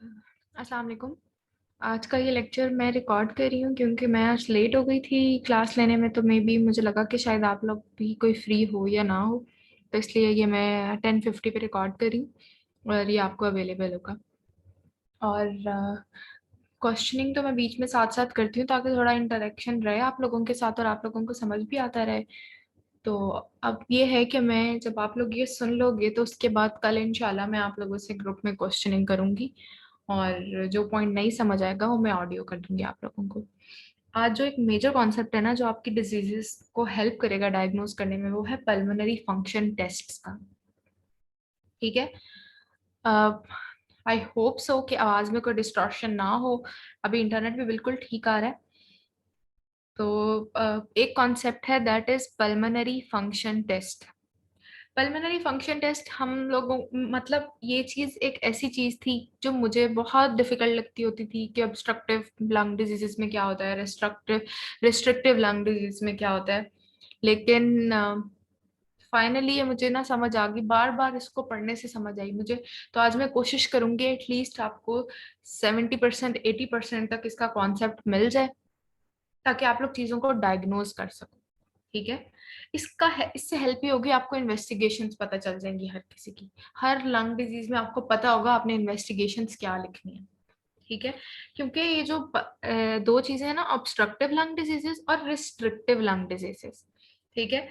अस्सलाम वालेकुम। आज का ये लेक्चर मैं रिकॉर्ड कर रही हूँ क्योंकि मैं आज लेट हो गई थी क्लास लेने में, तो मे बी मुझे लगा कि शायद आप लोग भी कोई फ्री हो या ना हो, तो इसलिए ये मैं 10:50 पे रिकॉर्ड कर रही हूँ और ये आपको अवेलेबल होगा। और क्वेश्चनिंग तो मैं बीच में साथ साथ करती हूँ ताकि थोड़ा इंटरेक्शन रहे आप लोगों के साथ और आप लोगों को समझ भी आता रहे। तो अब ये है कि मैं जब आप लोग ये सुन लोगे तो उसके बाद कल इंशाल्लाह मैं आप लोगों से ग्रुप में क्वेश्चनिंग करूंगी और जो पॉइंट नहीं समझ आएगा वो मैं ऑडियो कर दूंगी आप लोगों को। आज जो एक मेजर कॉन्सेप्ट है ना जो आपकी डिजीजेस को हेल्प करेगा डायग्नोज करने में, वो है पल्मोनरी फंक्शन टेस्ट का। ठीक है। आई होप सो कि आवाज में कोई डिस्टॉर्शन ना हो। अभी इंटरनेट भी बिल्कुल ठीक आ रहा है। तो एक कॉन्सेप्ट है that is pulmonary function test. Pulmonary function test हम लोगों, मतलब ये चीज एक ऐसी चीज थी जो मुझे बहुत डिफिकल्ट लगती होती थी कि ऑब्स्ट्रक्टिव लंग डिजीजेस में क्या होता है, रिस्ट्रक्टिव रिस्ट्रिक्टिव लंग डिजीज में क्या होता है। लेकिन फाइनली ये मुझे ना समझ आ गई, बार बार इसको पढ़ने से समझ आई मुझे। तो आज मैं कोशिश करूंगी एटलीस्ट आपको 70% 80% तक इसका कॉन्सेप्ट मिल जाए ताकि आप लोग चीजों को डायग्नोज कर सको। ठीक है। इसका है, इससे हेल्प भी होगी आपको, इन्वेस्टिगेशंस पता चल जाएंगी हर किसी की। हर लंग डिजीज में आपको पता होगा आपने इन्वेस्टिगेशंस क्या लिखनी है। ठीक है। क्योंकि ये जो दो चीजें हैं ना, ऑब्स्ट्रक्टिव लंग डिजीजेस और रिस्ट्रिक्टिव लंग डिजीजेस, ठीक है,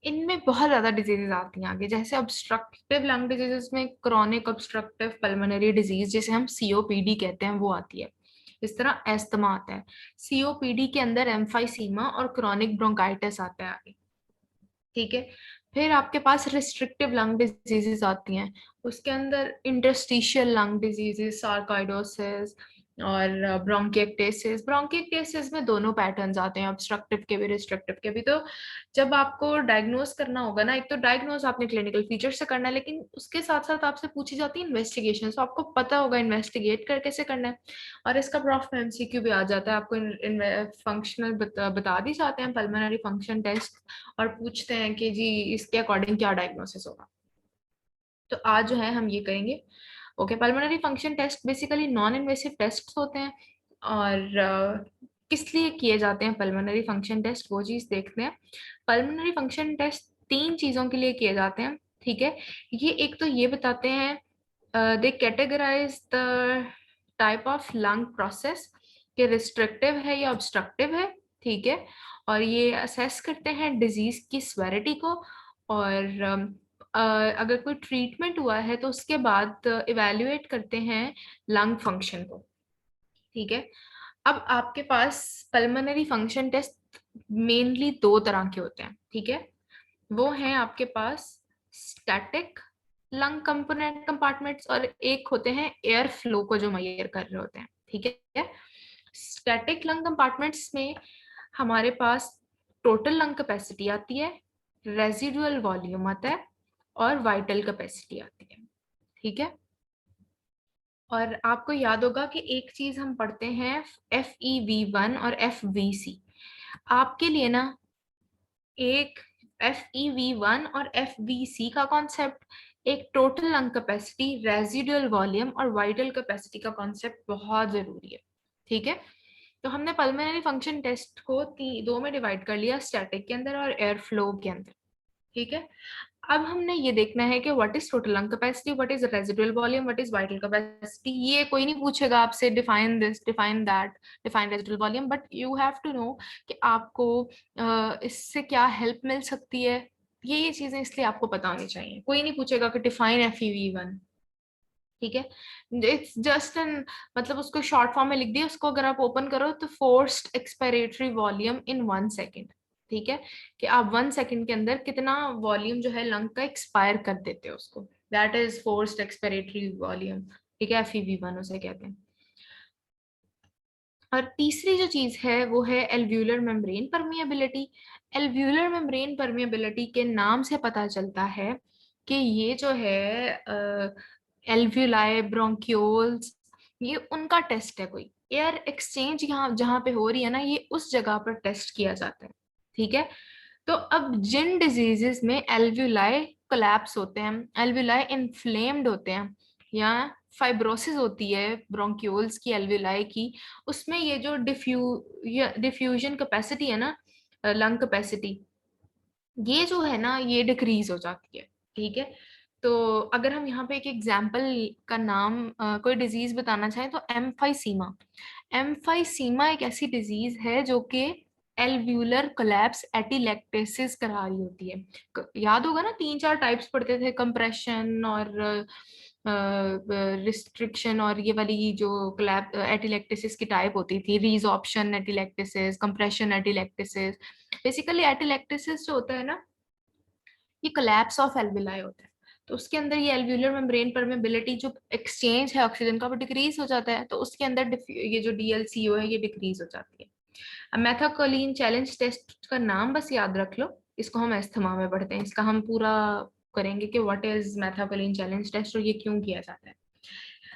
इनमें बहुत ज्यादा डिजीजेस आती हैं आगे। जैसे ऑब्स्ट्रक्टिव लंग डिजीजेस में क्रॉनिक ऑब्स्ट्रक्टिव पल्मोनरी डिजीज, जिसे हम सीओपीडी कहते हैं, वो आती है। इस तरह एस्थमा आता है। सीओपीडी के अंदर एम्फाइसीमा और क्रॉनिक ब्रोंकाइटिस आता है आगे। ठीक है। फिर आपके पास रिस्ट्रिक्टिव लंग डिजीजेस आती हैं। उसके अंदर इंटरस्टिशियल लंग डिजीजेस, सार्काइडोसिस और ब्रोंकिएक्टेसिस। ब्रोंकिएक्टेसिस में दोनों पैटर्न्स आते हैं, ऑब्स्ट्रक्टिव के भी रिस्ट्रिक्टिव के भी। तो जब आपको डायग्नोज करना होगा ना, एक तो डायग्नोज आपने क्लिनिकल फीचर से करना है, लेकिन उसके साथ साथ आपसे पूछी जाती है इन्वेस्टिगेशन, तो आपको पता होगा इन्वेस्टिगेट कर कैसे करना है। और इसका प्रॉफ में एमसीक्यू भी आ जाता है आपको। फंक्शनल बता दी जाते हैं पल्मोनरी फंक्शन टेस्ट, और पूछते हैं कि जी इसके अकॉर्डिंग क्या डायग्नोसिस होगा। तो आज जो है हम ये करेंगे। Okay, pulmonary function test basically non invasive test होते हैं। और किस लिए किए जाते हैं पल्मोनरी फंक्शन टेस्ट, वो चीज देखते हैं। पल्मोनरी फंक्शन टेस्ट तीन चीजों के लिए किए जाते हैं। ठीक है। ये एक तो ये बताते हैं, they categorize the type of lung process, कि रिस्ट्रिक्टिव है या ऑब्स्ट्रक्टिव है। ठीक है। और ये असेस करते हैं डिजीज की स्वेरिटी को। और अगर कोई ट्रीटमेंट हुआ है तो उसके बाद इवेल्युएट करते हैं लंग फंक्शन को। ठीक है। अब आपके पास पल्मोनरी फंक्शन टेस्ट मेनली दो तरह के होते हैं। ठीक है। वो हैं आपके पास स्टैटिक लंग कंपोनेंट कंपार्टमेंट्स, और एक होते हैं एयर फ्लो को जो मेजर कर रहे होते हैं। ठीक है। स्टैटिक लंग कंपार्टमेंट्स में हमारे पास टोटल लंग कैपेसिटी आती है, रेजिडुअल वॉल्यूम आता है, और वाइटल कैपेसिटी आती है। ठीक है। और आपको याद होगा कि एक चीज हम पढ़ते हैं, FEV1 और FVC। आपके लिए ना एक FEV1 और FVC का कॉन्सेप्ट, एक total lung capacity, residual volume और वाइटल कैपेसिटी का कॉन्सेप्ट बहुत जरूरी है। ठीक है। तो हमने पल्मोनरी फंक्शन टेस्ट को दो में डिवाइड कर लिया, स्टैटिक के अंदर और एयर फ्लो के अंदर। ठीक है। अब हमने ये देखना है कि what is total lung capacity, what is residual volume, what is vital capacity. ये कोई नहीं पूछेगा आपसे define this, define that, define residual volume, but you have to know कि आपको इससे क्या हेल्प मिल सकती है। ये चीजें इसलिए आपको पता होनी चाहिए। कोई नहीं पूछेगा कि डिफाइन FEV1। ठीक है। इट्स जस्ट एन, मतलब उसको शॉर्ट फॉर्म में लिख दिया, उसको अगर आप ओपन करो तो फोर्स्ड एक्सपायरेटरी वॉल्यूम इन 1 सेकेंड। ठीक है। कि आप 1 सेकेंड के अंदर कितना वॉल्यूम जो है लंग का एक्सपायर कर देते हो उसको, that is forced expiratory volume. ठीक है। FEV1 उसे कहते हैं। और तीसरी जो चीज है वो है alveolar membrane permeability. Alveolar membrane permeability के नाम से पता चलता है कि ये जो है एल्व्यूलाई, ब्रोंक्यूल्स, ये उनका टेस्ट है। कोई एयर एक्सचेंज यहाँ जहाँ पे हो रही है ना, ये उस जगह पर टेस्ट किया जाता है। ठीक है। तो अब जिन डिजीजेस में एल्व्यूलाई कोलैप्स होते हैं, एल्व्यूलाई इन्फ्लेम्ड होते हैं, या फाइब्रोसिस होती है ब्रोंक्यूल्स की, एल्वियोलाई की, उसमें ये जो डिफ्यूजन कैपेसिटी है ना, लंग कैपेसिटी, ये जो है ना ये डिक्रीज हो जाती है। ठीक है, तो अगर हम यहाँ पे एक एग्जाम्पल का नाम कोई डिजीज बताना चाहें तो एम्फाइसीमा। एम्फाइसीमा एक ऐसी डिजीज है जो कि एल्व्यूलर कोलैप्स एटिलेक्टेसिस करा रही होती है। याद होगा ना, 3-4 टाइप्स पढ़ते थे, कंप्रेशन और रिस्ट्रिक्शन, और ये वाली जो कोलैप एटिलेक्टेसिस की टाइप होती थी, रीजॉर्प्शन एटिलेक्टेसिस, कंप्रेशन एटिलेक्टेसिस। बेसिकली एटिलेक्टेसिस जो होता है ना, ये कोलैप्स ऑफ एल्विलाई होता है। तो उसके अंदर ये एल्व्यूलर मेम्ब्रेन परमेबिलिटी, जो एक्सचेंज है ऑक्सीजन का, वो डिक्रीज हो जाता है। तो उसके अंदर ये जो डीएलसीओ है ये डिक्रीज हो जाती है। अब मेथाकोलिन चैलेंज टेस्ट का नाम बस याद रख लो, इसको हम अस्थमा में पढ़ते हैं। इसका हम पूरा करेंगे कि what is methacholine challenge test और ये क्यों किया जाता है।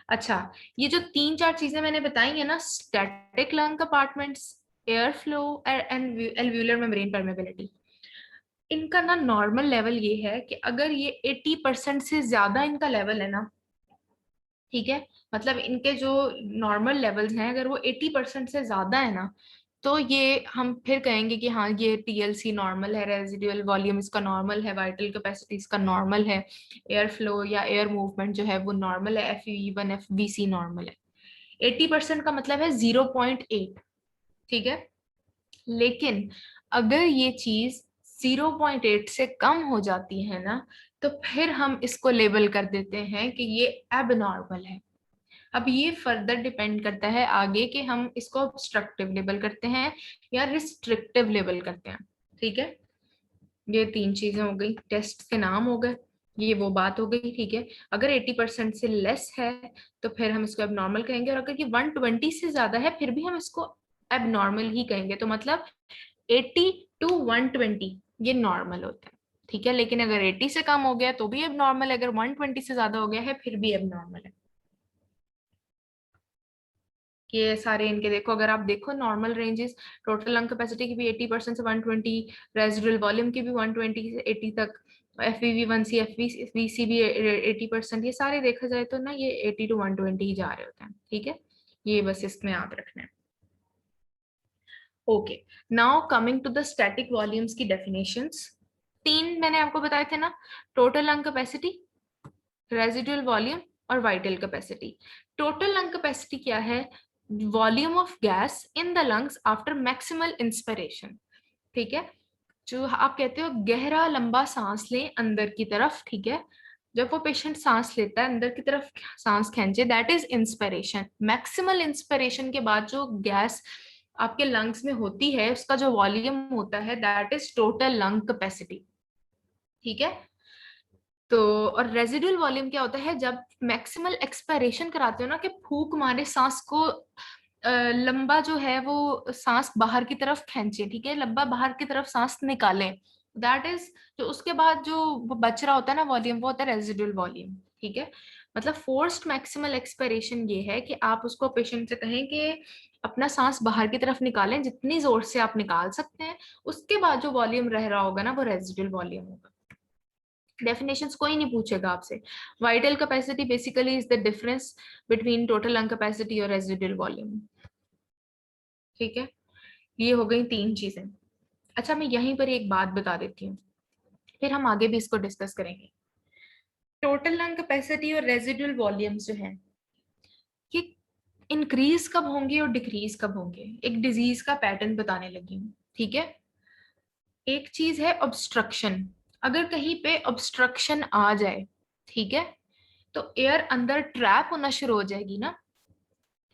अच्छा, ये जो 3-4 चीजें मैंने बताई है ना, static lung compartments, air flow and alveolar membrane permeability, इनका ना नॉर्मल लेवल ये है कि अगर ये 80% से ज्यादा इनका लेवल है ना, ठीक है, मतलब इनके जो नॉर्मल लेवल्स हैं अगर वो 80% से ज्यादा है ना, तो ये हम फिर कहेंगे कि हाँ ये टीएलसी नॉर्मल है, रेजिडुअल वॉल्यूम इसका नॉर्मल है, वाइटल कैपेसिटी इसका नॉर्मल है, एयर फ्लो या एयर मूवमेंट जो है वो नॉर्मल है, FEV1 FVC नॉर्मल है। 80% का मतलब है 0.8। ठीक है, लेकिन अगर ये चीज 0.8 से कम हो जाती है ना, तो फिर हम इसको लेबल कर देते हैं कि ये एबनॉर्मल है। अब ये फर्दर डिपेंड करता है आगे कि हम इसको ऑब्स्ट्रक्टिव लेबल करते हैं या रिस्ट्रिक्टिव लेबल करते हैं। ठीक है, ये 3 चीजें हो गई, टेस्ट के नाम हो गए, ये वो बात हो गई। ठीक है, अगर 80% से लेस है तो फिर हम इसको एबनॉर्मल कहेंगे, और अगर ये 120 से ज्यादा है फिर भी हम इसको एबनॉर्मल ही कहेंगे। तो मतलब 80 to 120 ये नॉर्मल होता है। ठीक है, लेकिन अगर 80 से कम हो गया तो भी अब नॉर्मल है, अगर 120 से ज्यादा हो गया है फिर भी अब नॉर्मल है। कि ये सारे इनके देखो, अगर आप देखो normal ranges, total lung capacity की भी 80% से 120, रेजिडुअल वॉल्यूम की भी 120 से 80 तक, FEV1C FVC भी 80%, ये सारे देखा जाए तो ना ये 80 to 120 ही जा रहे होते हैं। ठीक है, ये बस इसमें याद रखना है। Okay, now coming to the static volumes की डेफिनेशंस। 3 मैंने आपको बताए थे ना, total lung capacity, residual volume और vital capacity. Total lung capacity क्या है? Volume of gas in the lungs after maximal inspiration. ठीक है, जो आप कहते हो गहरा लंबा सांस लें अंदर की तरफ, ठीक है, जब वो पेशेंट सांस लेता है अंदर की तरफ सांस खींचे, that is inspiration. Maximal inspiration के बाद जो गैस आपके लंग्स में होती है उसका जो वॉल्यूम होता है that is total lung capacity. ठीक है, तो और रेजिडुअल वॉल्यूम क्या होता है? जब मैक्सिमल एक्सपायरेशन कराते हो ना, कि फूक मारे सांस को, लंबा जो है वो सांस बाहर की तरफ खींचे, ठीक है, लंबा बाहर की तरफ सांस निकालें, दैट इज, जो उसके बाद जो बच रहा होता है ना वॉल्यूम, वो होता है रेजिडुअल वॉल्यूम। ठीक है, मतलब फोर्स्ड मैक्सिमल एक्सपायरेशन ये है कि आप उसको पेशेंट से कहें कि अपना सांस बाहर की तरफ निकालें जितनी जोर से आप निकाल सकते हैं, उसके बाद जो वॉल्यूम रह रहा होगा ना वो रेजिडुअल वॉल्यूम होगा। डेफिनेशंस कोई नहीं पूछेगा आपसे। Vital capacity basically is the difference between total lung capacity और रेजिडुअल वॉल्यूम। ठीक है, ये हो गई 3 चीजें। अच्छा, मैं यहीं पर एक बात बता देती हूँ, फिर हम आगे भी इसको डिस्कस करेंगे। टोटल लंग कैपेसिटी और रेजिडुअल वॉल्यूम्स जो है ये इंक्रीज कब होंगे और डिक्रीज कब होंगे, एक डिजीज का पैटर्न बताने लगी हूँ। ठीक है, एक चीज है ऑब्स्ट्रक्शन। अगर कहीं पे ऑब्स्ट्रक्शन आ जाए, ठीक है, तो एयर अंदर ट्रैप होना शुरू हो जाएगी ना।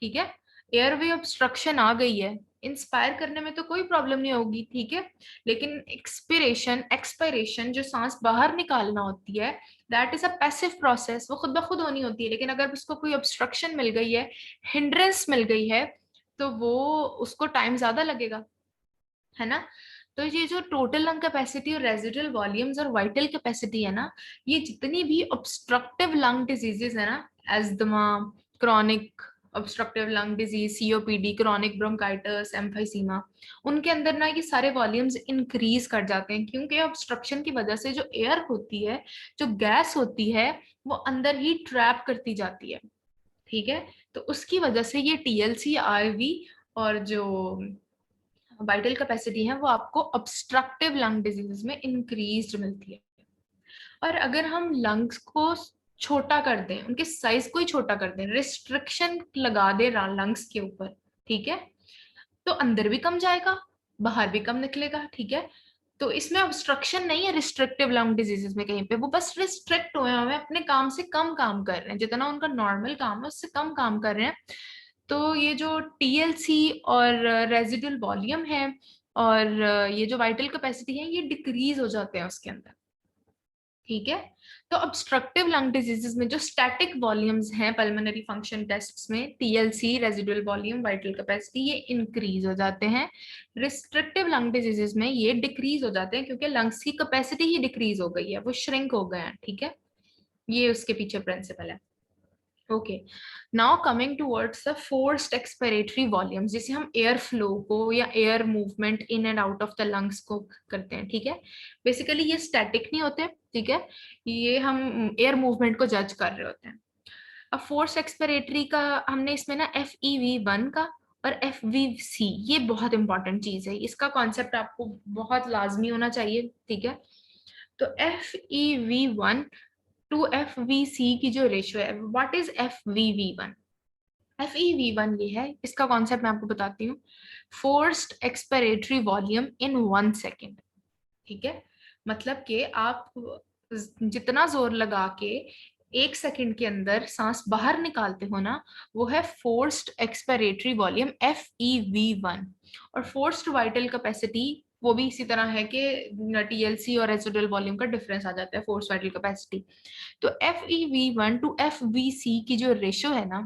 ठीक है, एयरवे ऑब्स्ट्रक्शन आ गई है, इंस्पायर करने में तो कोई प्रॉब्लम नहीं होगी, ठीक है, लेकिन एक्सपिरेशन एक्सपायरेशन जो सांस बाहर निकालना होती है, that is a passive process, वो खुद ब खुद होनी होती है। लेकिन अगर उसको कोई ऑब्स्ट्रक्शन मिल गई है, हिंड्रेंस मिल गई है, तो वो उसको टाइम ज्यादा लगेगा, है ना। तो ये जो टोटल लंग कैपेसिटी और रेजिडुअल वॉल्यूम्स और वाइटल कैपेसिटी है ना, ये जितनी भी ऑब्स्ट्रक्टिव लंग डिजीजेस है ना, asthma, chronic obstructive lung disease, COPD, chronic bronchitis, emphysema, उनके अंदर ना ये सारे वॉल्यूम्स इंक्रीज कर जाते हैं, क्योंकि ऑब्स्ट्रक्शन की वजह से जो एयर होती है, जो गैस होती है, वो अंदर ही ट्रैप करती जाती है। ठीक है, तो उसकी वजह से ये टीएलसी, आरवी और जो वाइटल कैपेसिटी है वो आपको ऑब्स्ट्रक्टिव लंग डिजीज में इंक्रीज मिलती है। और अगर हम लंग्स को छोटा कर दें, उनके साइज को ही छोटा कर दें, रिस्ट्रिक्शन लगा दे लंग्स के ऊपर, ठीक है, तो अंदर भी कम जाएगा, बाहर भी कम निकलेगा। ठीक है, तो इसमें ऑब्स्ट्रक्शन नहीं है रिस्ट्रिक्टिव लंग डिजीजेस में कहीं पे, वो बस रिस्ट्रिक्ट हुए हुए अपने काम से कम काम कर रहे हैं, जितना उनका नॉर्मल काम है उससे कम काम कर रहे हैं। तो ये जो टीएलसी और रेजिडुअल वॉल्यूम है और ये जो वाइटल कैपेसिटी है, ये डिक्रीज हो जाते हैं उसके अंदर। ठीक है, तो ऑब्स्ट्रक्टिव लंग डिजीजेस में जो स्टैटिक वॉल्यूम्स हैं पल्मोनरी फंक्शन टेस्ट्स में, TLC, residual volume, vital capacity, ये इंक्रीज हो जाते हैं। रिस्ट्रिक्टिव लंग डिजीजेस में ये डिक्रीज हो जाते हैं, क्योंकि लंग्स की कैपेसिटी ही डिक्रीज हो गई है, वो श्रिंक हो गए हैं। ठीक है, ये उसके पीछे प्रिंसिपल है। Okay, now coming towards the forced expiratory volumes, जिसे हम एयर फ्लो को या air movement in and out of the lungs को करते हैं। ठीक है, बेसिकली ये स्टैटिक नहीं होते। ठीक है, ये हम एयर मूवमेंट को जज कर रहे होते हैं। अब फोर्स एक्सपिरेटरी का हमने इसमें ना FEV1 का और FVC, ये बहुत इंपॉर्टेंट चीज है, इसका कॉन्सेप्ट आपको बहुत लाजमी होना चाहिए। ठीक है, तो FEV1 टू FVC की जो रेशियो है, व्हाट इज FVV1? FEV1 ये है, इसका कॉन्सेप्ट मैं आपको बताती हूँ। फोर्स्ड एक्सपिरेटरी वॉल्यूम इन 1 सेकेंड। ठीक है, मतलब कि आप जितना जोर लगा के 1 सेकेंड के अंदर सांस बाहर निकालते हो ना, वो है फोर्स्ड एक्सपिरेटरी वॉल्यूम FEV1। और फोर्स्ड वाइटल कैपेसिटी वो भी इसी तरह है कि टीएलसी और रेसिडुअल वॉल्यूम का डिफरेंस आ जाता है, फोर्स वाइटल कैपेसिटी। तो FEV1 टू FVC की जो रेशियो है ना,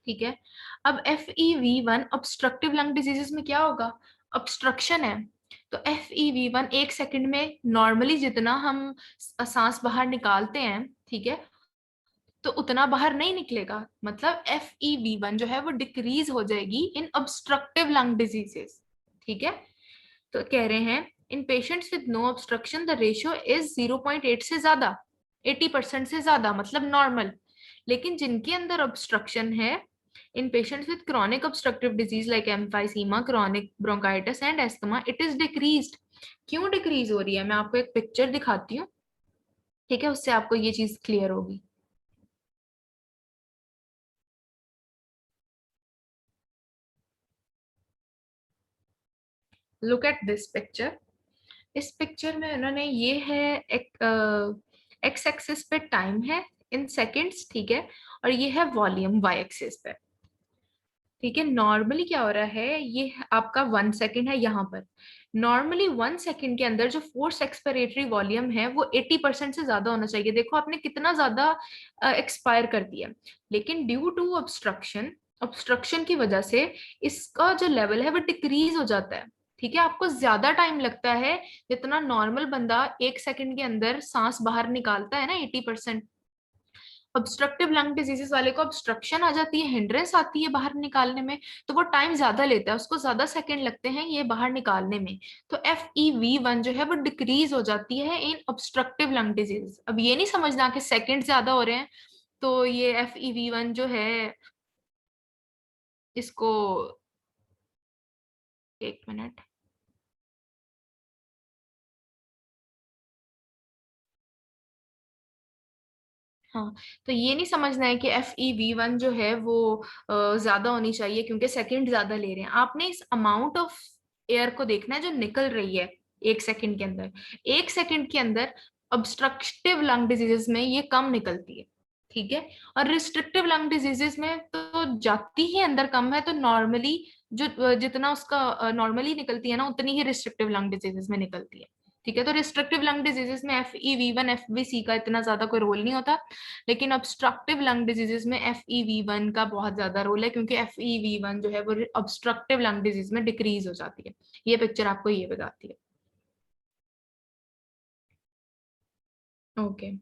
ठीक है, अब FEV1 ऑब्स्ट्रक्टिव लंग डिजीजेस में क्या होगा, ऑब्स्ट्रक्शन है, तो FEV1 1 सेकंड में नॉर्मली जितना हम सांस बाहर निकालते हैं, ठीक है, तो उतना बाहर नहीं निकलेगा, मतलब FEV1 जो है वो डिक्रीज हो जाएगी इन ऑब्स्ट्रक्टिव लंग डिजीजेस। ठीक है, तो कह रहे हैं in patients with no obstruction the ratio is 0.8 से ज्यादा, 80% से ज्यादा, मतलब नॉर्मल। लेकिन जिनके अंदर ऑब्स्ट्रक्शन है, in patients with chronic obstructive disease like emphysema, chronic bronchitis and asthma, it is decreased. क्यों डिक्रीज हो रही है, मैं आपको एक पिक्चर दिखाती हूँ। ठीक है, उससे आपको ये चीज क्लियर होगी। Look at this picture. इस पिक्चर में उन्होंने, ये है एक एक्स एक्सिस पे टाइम है इन सेकंड्स, ठीक है, और ये है वॉल्यूम वाई एक्सिस पे। ठीक है, नॉर्मली क्या हो रहा है, ये आपका 1 सेकंड है यहाँ पर। नॉर्मली 1 सेकंड के अंदर जो फोर्स एक्सपिरेटरी वॉल्यूम है वो 80% से ज्यादा होना चाहिए। देखो आपने कितना ज्यादा एक्सपायर कर दिया, लेकिन ड्यू टू ऑब्स्ट्रक्शन, ऑब्स्ट्रक्शन की वजह से इसका जो लेवल है वो डिक्रीज हो जाता है। ठीक है, आपको ज्यादा टाइम लगता है, जितना नॉर्मल बंदा 1 सेकंड के अंदर सांस बाहर निकालता है ना 80%, ऑब्स्ट्रक्टिव लंग डिजीजेस वाले को ऑब्स्ट्रक्शन आ जाती है, हिंड्रेंस आती है बाहर निकालने में, तो वो टाइम ज्यादा लेता है, उसको ज्यादा सेकंड लगते हैं ये बाहर निकालने में। तो FEV1 जो है वो डिक्रीज हो जाती है इन ऑब्स्ट्रक्टिव लंग डिजीज। अब ये नहीं समझना कि सेकंड ज्यादा हो रहे हैं तो ये FEV1 जो है इसको, 1 मिनट। हाँ, तो ये नहीं समझना है कि FEV1 जो है वो ज्यादा होनी चाहिए क्योंकि सेकंड ज्यादा ले रहे हैं। आपने इस अमाउंट ऑफ एयर को देखना है जो निकल रही है 1 सेकंड के अंदर। 1 सेकंड के अंदर ऑब्स्ट्रक्टिव लंग डिजीजेस में ये कम निकलती है। ठीक है, और रिस्ट्रिक्टिव लंग डिजीजेस में तो जाती ही अंदर कम है, तो नॉर्मली जो जितना उसका नॉर्मली निकलती है ना, उतनी ही रिस्ट्रिक्टिव लंग डिजीजेस में निकलती है। ठीक है, तो रिस्ट्रिक्टिव लंग डिजीजेस में FEV1 FVC का इतना ज्यादा कोई रोल नहीं होता, लेकिन ऑब्स्ट्रक्टिव लंग डिजीजेस में FEV1 का बहुत ज्यादा रोल है, क्योंकि FEV1 जो है वो ऑब्स्ट्रक्टिव लंग डिजीज में डिक्रीज हो जाती है। ये पिक्चर आपको ये बताती है। ओके।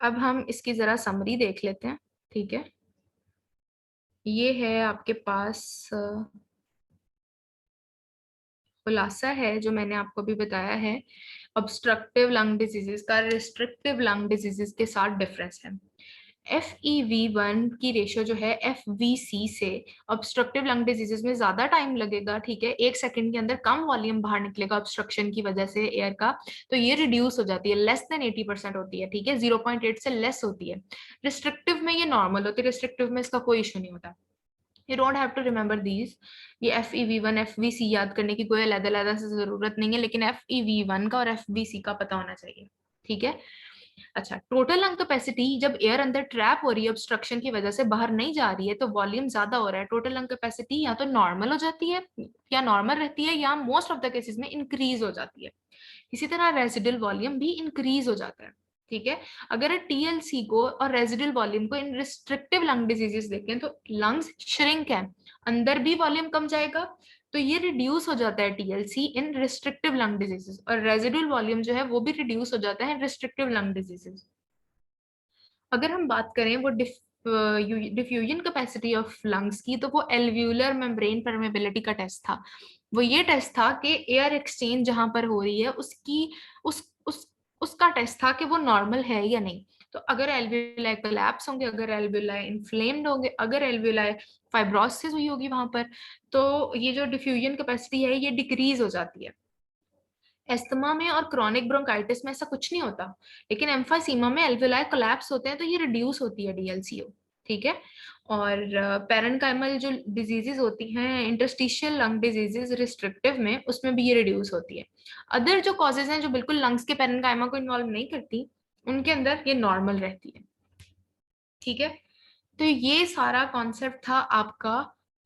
अब हम इसकी जरा समरी देख लेते हैं, ठीक है। ये है आपके पास खुलासा है जो मैंने आपको भी बताया है। ऑब्स्ट्रक्टिव लंग डिजीजेस का रिस्ट्रिक्टिव लंग डिजीजेस के साथ डिफरेंस है। FEV1 की रेशियो जो है FVC से, ऑब्स्ट्रक्टिव लंग डिजीजेस में ज्यादा टाइम लगेगा, ठीक है, 1 सेकंड के अंदर कम वॉल्यूम बाहर निकलेगा ऑब्स्ट्रक्शन की वजह से एयर का, तो ये रिड्यूस हो जाती है, लेस देन 80% होती है, ठीक है, 0.8 से लेस होती है। रिस्ट्रिक्टिव में ये नॉर्मल होती है, रिस्ट्रिक्टिव में इसका कोई इशू नहीं होता। You don't have to remember these. ये FEV1 FVC याद करने की कोई अलग अलग से जरूरत नहीं है, लेकिन FEV1 का और FVC का पता होना चाहिए, ठीक है। अच्छा, टोटल लंग कैपेसिटी, जब एयर अंदर ट्रैप हो रही है ऑब्स्ट्रक्शन की वजह से बाहर नहीं जा रही है, तो वॉल्यूम ज्यादा हो रहा है, टोटल लंग कैपेसिटी या तो नॉर्मल हो जाती है, या नॉर्मल रहती है, या मोस्ट ऑफ द केसेस में इंक्रीज हो जाती है। इसी तरह रेजिडुअल वॉल्यूम भी इंक्रीज हो जाता है, ठीक है। अगर TLC को और रेजिडुअल वॉल्यूम को इन रिस्ट्रिक्टिव लंग डिजीजेस देखें तो लंग्स श्रिंक है, अंदर भी वॉल्यूम कम जाएगा, तो ये रिड्यूस हो जाता है TLC इन रिस्ट्रिक्टिव लंग डिजीजेस, और रेजिडुअल वॉल्यूम जो है वो भी रिड्यूस हो जाता है रिस्ट्रिक्टिव लंग डिजीजेस। अगर हम बात करें वो डिफ्यूजन कैपेसिटी ऑफ लंग्स की, तो वो एल्व्यूलर मेम्ब्रेन परमेबिलिटी का टेस्ट था। वो ये टेस्ट था कि एयर एक्सचेंज जहां पर हो रही है उसकी उस उसका टेस्ट था कि वो नॉर्मल है या नहीं। तो अगर एल्व्यूलाई कोलैप्स होंगे, अगर एल्व्यूलाई इन्फ्लेम्ड होंगे, अगर एल्व्यूलाई फाइब्रोसिस हुई होगी वहां पर, तो ये जो डिफ्यूजन कैपेसिटी है ये डिक्रीज हो जाती है। एस्थमा में और क्रॉनिक ब्रोंकाइटिस में ऐसा कुछ नहीं होता, लेकिन एम्फाइसीमा में एल्वेलाई कोलैप्स होते हैं तो ये रिड्यूस होती है DLCO, ठीक है। और पेरेन्काइमल जो डिजीजेस होती हैं, इंटरस्टिशियल लंग डिजीजेस रिस्ट्रिक्टिव में, उसमें भी ये रिड्यूस होती है। अदर जो कॉजेज हैं जो बिल्कुल लंग्स के पेरेन्काइमा को इन्वॉल्व नहीं करती, उनके अंदर ये नॉर्मल रहती है, ठीक है। तो ये सारा कॉन्सेप्ट था आपका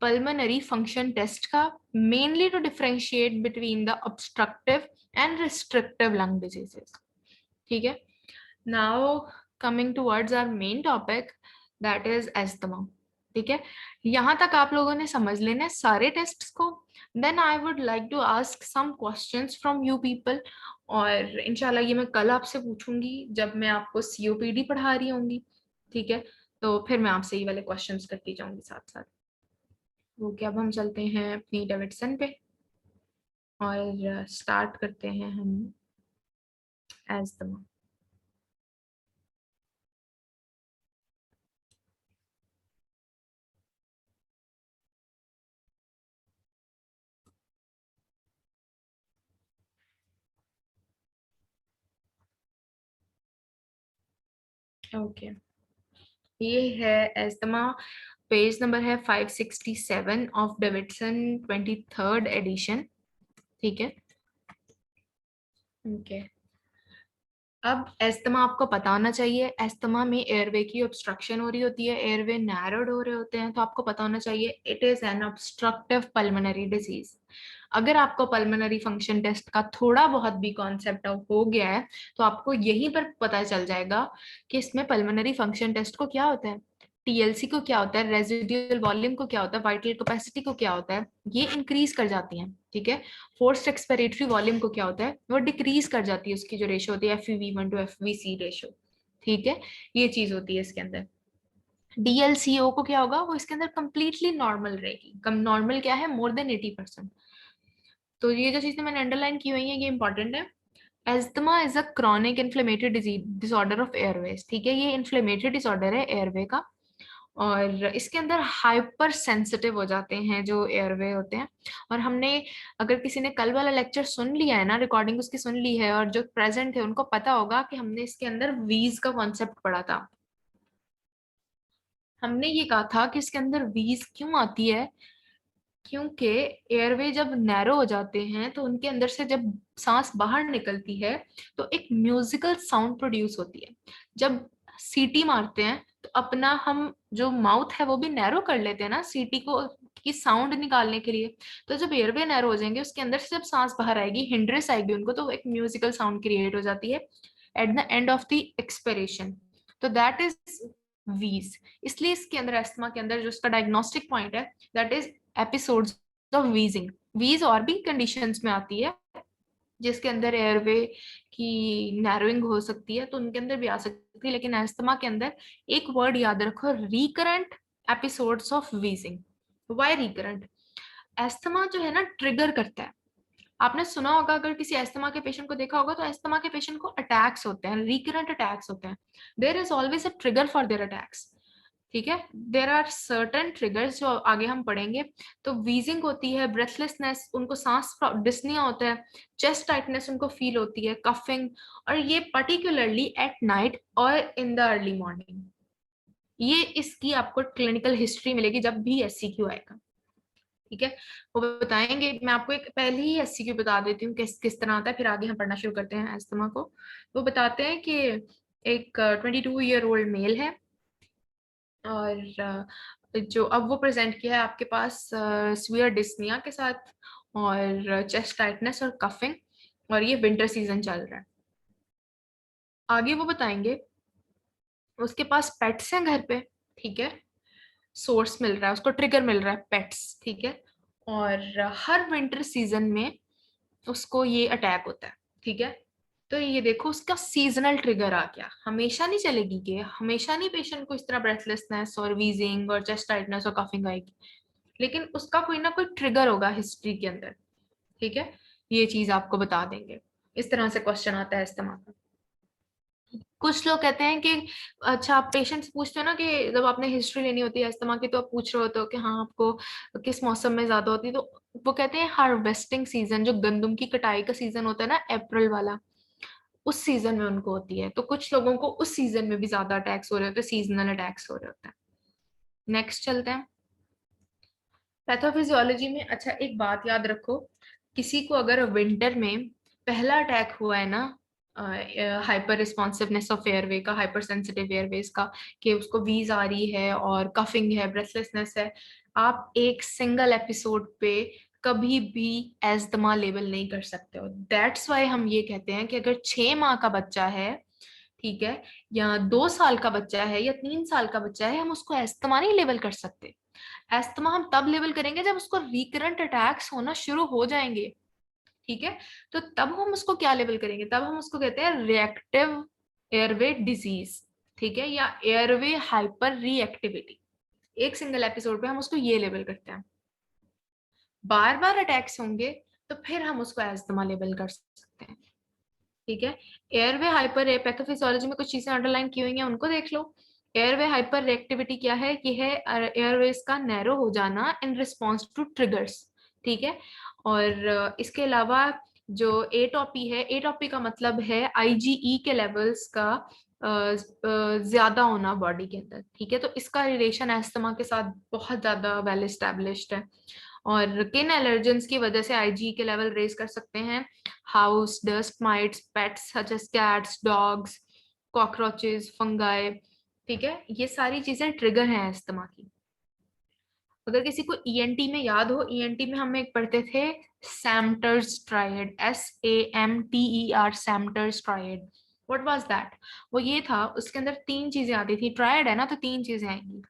पल्मोनरी फंक्शन टेस्ट का, mainly to differentiate between the obstructive and restrictive lung diseases, ठीक है। Now coming towards our main topic, that is asthma, ठीक है। यहाँ तक आप लोगों ने समझ लेना है सारे टेस्ट्स को। Then I would like to ask some questions from you people, और इंशाल्लाह ये मैं कल आपसे पूछूंगी जब मैं आपको COPD पढ़ा रही होंगी, ठीक है। तो फिर मैं आपसे ये वाले क्वेश्चंस करती जाऊंगी साथ साथ। ओके, अब हम चलते हैं अपनी डेविडसन पे और स्टार्ट करते हैं हम एस्थमा। ओके, ये है एस्थमा, पेज नंबर है 567 ऑफ डेविडसन 23rd एडिशन, ठीक है। ओके, अब एस्थमा आपको पता होना चाहिए। एस्थमा में एयरवे की ऑब्स्ट्रक्शन हो रही होती है, एयरवे नैरोड हो रहे होते हैं, तो आपको पता होना चाहिए it is an obstructive pulmonary disease. अगर आपको पल्मोनरी फंक्शन टेस्ट का थोड़ा बहुत भी कॉन्सेप्ट हो गया है, तो आपको यहीं पर पता चल जाएगा कि इसमें पल्मोनरी फंक्शन टेस्ट को क्या होता है, TLC को क्या होता है, रेजिडुअल वॉल्यूम को क्या होता है, वाइटल कैपेसिटी को क्या होता है, ये इंक्रीज कर जाती हैं, ठीक है। फोर्स्ड एक्सपेरेटरी वॉल्यूम को क्या होता है, वो डिक्रीज कर जाती है, उसकी जो रेशो होती है FEV1 to FVC रेशो, ठीक है। ये चीज होती है इसके अंदर। DLCO को क्या होगा, वो इसके अंदर कंप्लीटली नॉर्मल रहेगी। कम नॉर्मल क्या है, मोर देन 80%। तो ये जो चीजें मैंने अंडरलाइन की हुई है ये इंपॉर्टेंट है। Asthma is a chronic inflammatory disorder of Airways, ठीक है, ये इन्फ्लेमेटरी डिसऑर्डर है एयरवे का, और इसके अंदर हाइपर सेंसिटिव हो जाते हैं जो एयरवे होते हैं। और हमने, अगर किसी ने कल वाला लेक्चर सुन लिया है ना, रिकॉर्डिंग उसकी सुन ली है, और जो प्रेजेंट थे उनको पता होगा कि हमने इसके अंदर वीज का कॉन्सेप्ट पढ़ा था। हमने ये कहा था कि इसके अंदर वीज क्यों आती है, क्योंकि एयरवे जब नैरो हो जाते हैं तो उनके अंदर से जब सांस बाहर निकलती है तो एक म्यूजिकल साउंड प्रोड्यूस होती है। जब सीटी मारते हैं तो अपना हम जो माउथ है वो भी नैरो कर लेते हैं ना सीटी को की साउंड निकालने के लिए। तो जब एयरवे नैरो हो जाएंगे उसके अंदर से जब सांस बाहर आएगी, हिंड्रेस आएगी उनको, तो एक म्यूजिकल साउंड क्रिएट हो जाती है at the end of the expiration. तो दैट इज वीज। इसलिए इसके अंदर अस्थमा के अंदर जो उसका डायग्नोस्टिक पॉइंट है that is episodes of wheezing. वीज और भी कंडीशंस में आती है, जिसके अंदर एयरवे की नैरोइंग हो सकती है, तो उनके अंदर भी आ सकती है। लेकिन अस्थमा के अंदर एक वर्ड याद रखो, recurrent episodes of wheezing. Why recurrent? Asthma जो है ना ट्रिगर करता है। आपने सुना होगा, अगर किसी अस्थमा के पेशेंट को देखा होगा, तो अस्थमा के पेशेंट को अटैक्स होते हैं, रिकरेंट अटैक्स होते हैं। There is always a trigger for their attacks. ठीक है, देर आर सर्टन ट्रिगर्स जो आगे हम पढ़ेंगे। तो वीजिंग होती है, ब्रेथलेसनेस, उनको सांस डिस्निया होता है, चेस्ट टाइटनेस उनको फील होती है, कफिंग, और ये पर्टिकुलरली एट नाइट और इन द अर्ली मॉर्निंग। ये इसकी आपको क्लिनिकल हिस्ट्री मिलेगी जब भी एससीक्यू आएगा। ठीक है, वो बताएंगे। मैं आपको एक पहले ही एससीक्यू बता देती हूँ किस किस तरह आता है, फिर आगे हम पढ़ना शुरू करते हैं अस्थमा को। वो बताते हैं कि एक 22-year-old मेल है, और जो अब वो प्रेजेंट किया है आपके पास स्वीयर डिस्निया के साथ, और चेस्ट टाइटनेस और कफिंग, और ये विंटर सीजन चल रहा है। आगे वो बताएंगे उसके पास पेट्स हैं घर पे। ठीक है, सोर्स मिल रहा है उसको, ट्रिगर मिल रहा है पेट्स। ठीक है, और हर विंटर सीजन में उसको ये अटैक होता है। ठीक है, तो ये देखो उसका सीजनल ट्रिगर आ गया। हमेशा नहीं चलेगी, कि हमेशा नहीं पेशेंट को इस तरह ब्रेथलेसनेस और वीजिंग और चेस्ट टाइटनेस और कफिंग आएगी, लेकिन उसका कोई ना कोई ट्रिगर होगा हिस्ट्री के अंदर। ठीक है, ये चीज आपको बता देंगे। इस तरह से क्वेश्चन आता है इस्तेमाल का। कुछ लोग कहते हैं कि अच्छा, आप पेशेंट से पूछते हो ना कि जब आपने हिस्ट्री लेनी होती है अस्थमा की, तो आप पूछ रहे होते हो कि हाँ आपको किस मौसम में ज्यादा होती है, तो वो कहते हैं हार्वेस्टिंग सीजन, जो गंदम की कटाई का सीजन होता है ना, अप्रैल वाला, उस सीजन में उनको होती है। तो कुछ लोगों को उस सीजन में भी ज्यादा अटैक्स हो रहे होते हैं, सीजनल अटैक्स हो रहे होते हैं। नेक्स्ट चलते हैं पैथोफिजियोलॉजी में। अच्छा, एक बात याद रखो, किसी को अगर विंटर में पहला अटैक हुआ है ना, हाइपर रिस्पॉन्सिवनेस ऑफ एयरवे का, हाइपर सेंसिटिव एयरवेज का, कि उसको वीज आ रही है और कफिंग है, ब्रेथलेसनेस है, आप एक सिंगल एपिसोड पे कभी भी एस्थमा लेवल नहीं कर सकते हो। दैट्स वाई हम ये कहते हैं कि अगर 6 माह का बच्चा है, ठीक है, या 2 साल का बच्चा है, या 3 साल का बच्चा है, हम उसको एस्थमा नहीं लेवल कर सकते। एस्थमा हम तब लेवल करेंगे जब उसको रिकरेंट अटैक्स होना शुरू हो जाएंगे। ठीक है, तो तब हम उसको क्या लेवल करेंगे? तब हम उसको कहते हैं रिएक्टिव एयरवे डिजीज। ठीक है, या एयरवे हाइपर रिएक्टिविटी। एक सिंगल एपिसोड पे हम उसको ये लेवल करते हैं। बार बार अटैक्स होंगे तो फिर हम उसको एस्थमा लेवल कर सकते हैं। ठीक है, एयरवे हाइपर, पैथोफिजियोलॉजी में कुछ चीजें अंडरलाइन की हुई हैं, उनको देख लो। एयरवे हाइपर रिएक्टिविटी क्या है? कि है एयरवेज का नैरो हो जाना इन रिस्पॉन्स टू ट्रिगर्स। ठीक है, और इसके अलावा जो एटोपी है, एटोपी का मतलब है आईजीई के लेवल्स का ज्यादा होना बॉडी के अंदर। ठीक है, तो इसका रिलेशन एस्थमा के साथ बहुत ज्यादा वेल एस्टेब्लिश्ड है। और किन एलर्जेंस की वजह से आईजी के लेवल रेज कर सकते हैं? House dust mites, pets such as cats, dogs, cockroaches, fungi. ठीक है, ये सारी चीजें ट्रिगर हैं अस्थमा की। अगर किसी को ईएनटी में याद हो, ईएनटी में हम एक पढ़ते थे Samter's triad, SAMTER, Samter's triad. What was that? वो ये था, उसके अंदर 3 चीजें आती थी। ट्रायड है ना, तो 3 चीजें आएंगी।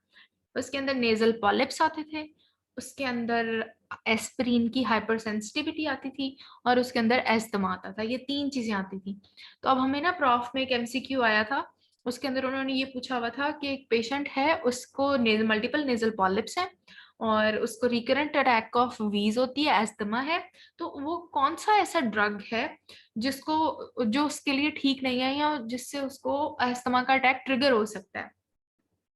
उसके अंदर नेजल पॉलिप्स आते थे, उसके अंदर एस्पिरिन की हाइपर सेंसिटिविटी आती थी, और उसके अंदर एस्थमा आता था। ये 3 चीजें आती थी। तो अब हमें ना प्रॉफ में एक एमसीक्यू आया था, उसके अंदर उन्होंने ये पूछा हुआ था कि एक पेशेंट है, उसको मल्टीपल नेजल पॉलिप्स है, और उसको रिकरेंट अटैक ऑफ वीज होती है, एस्थमा है, तो वो कौन सा ऐसा ड्रग है जिसको, जो उसके लिए ठीक नहीं है, या जिससे उसको एस्थमा का अटैक ट्रिगर हो सकता है?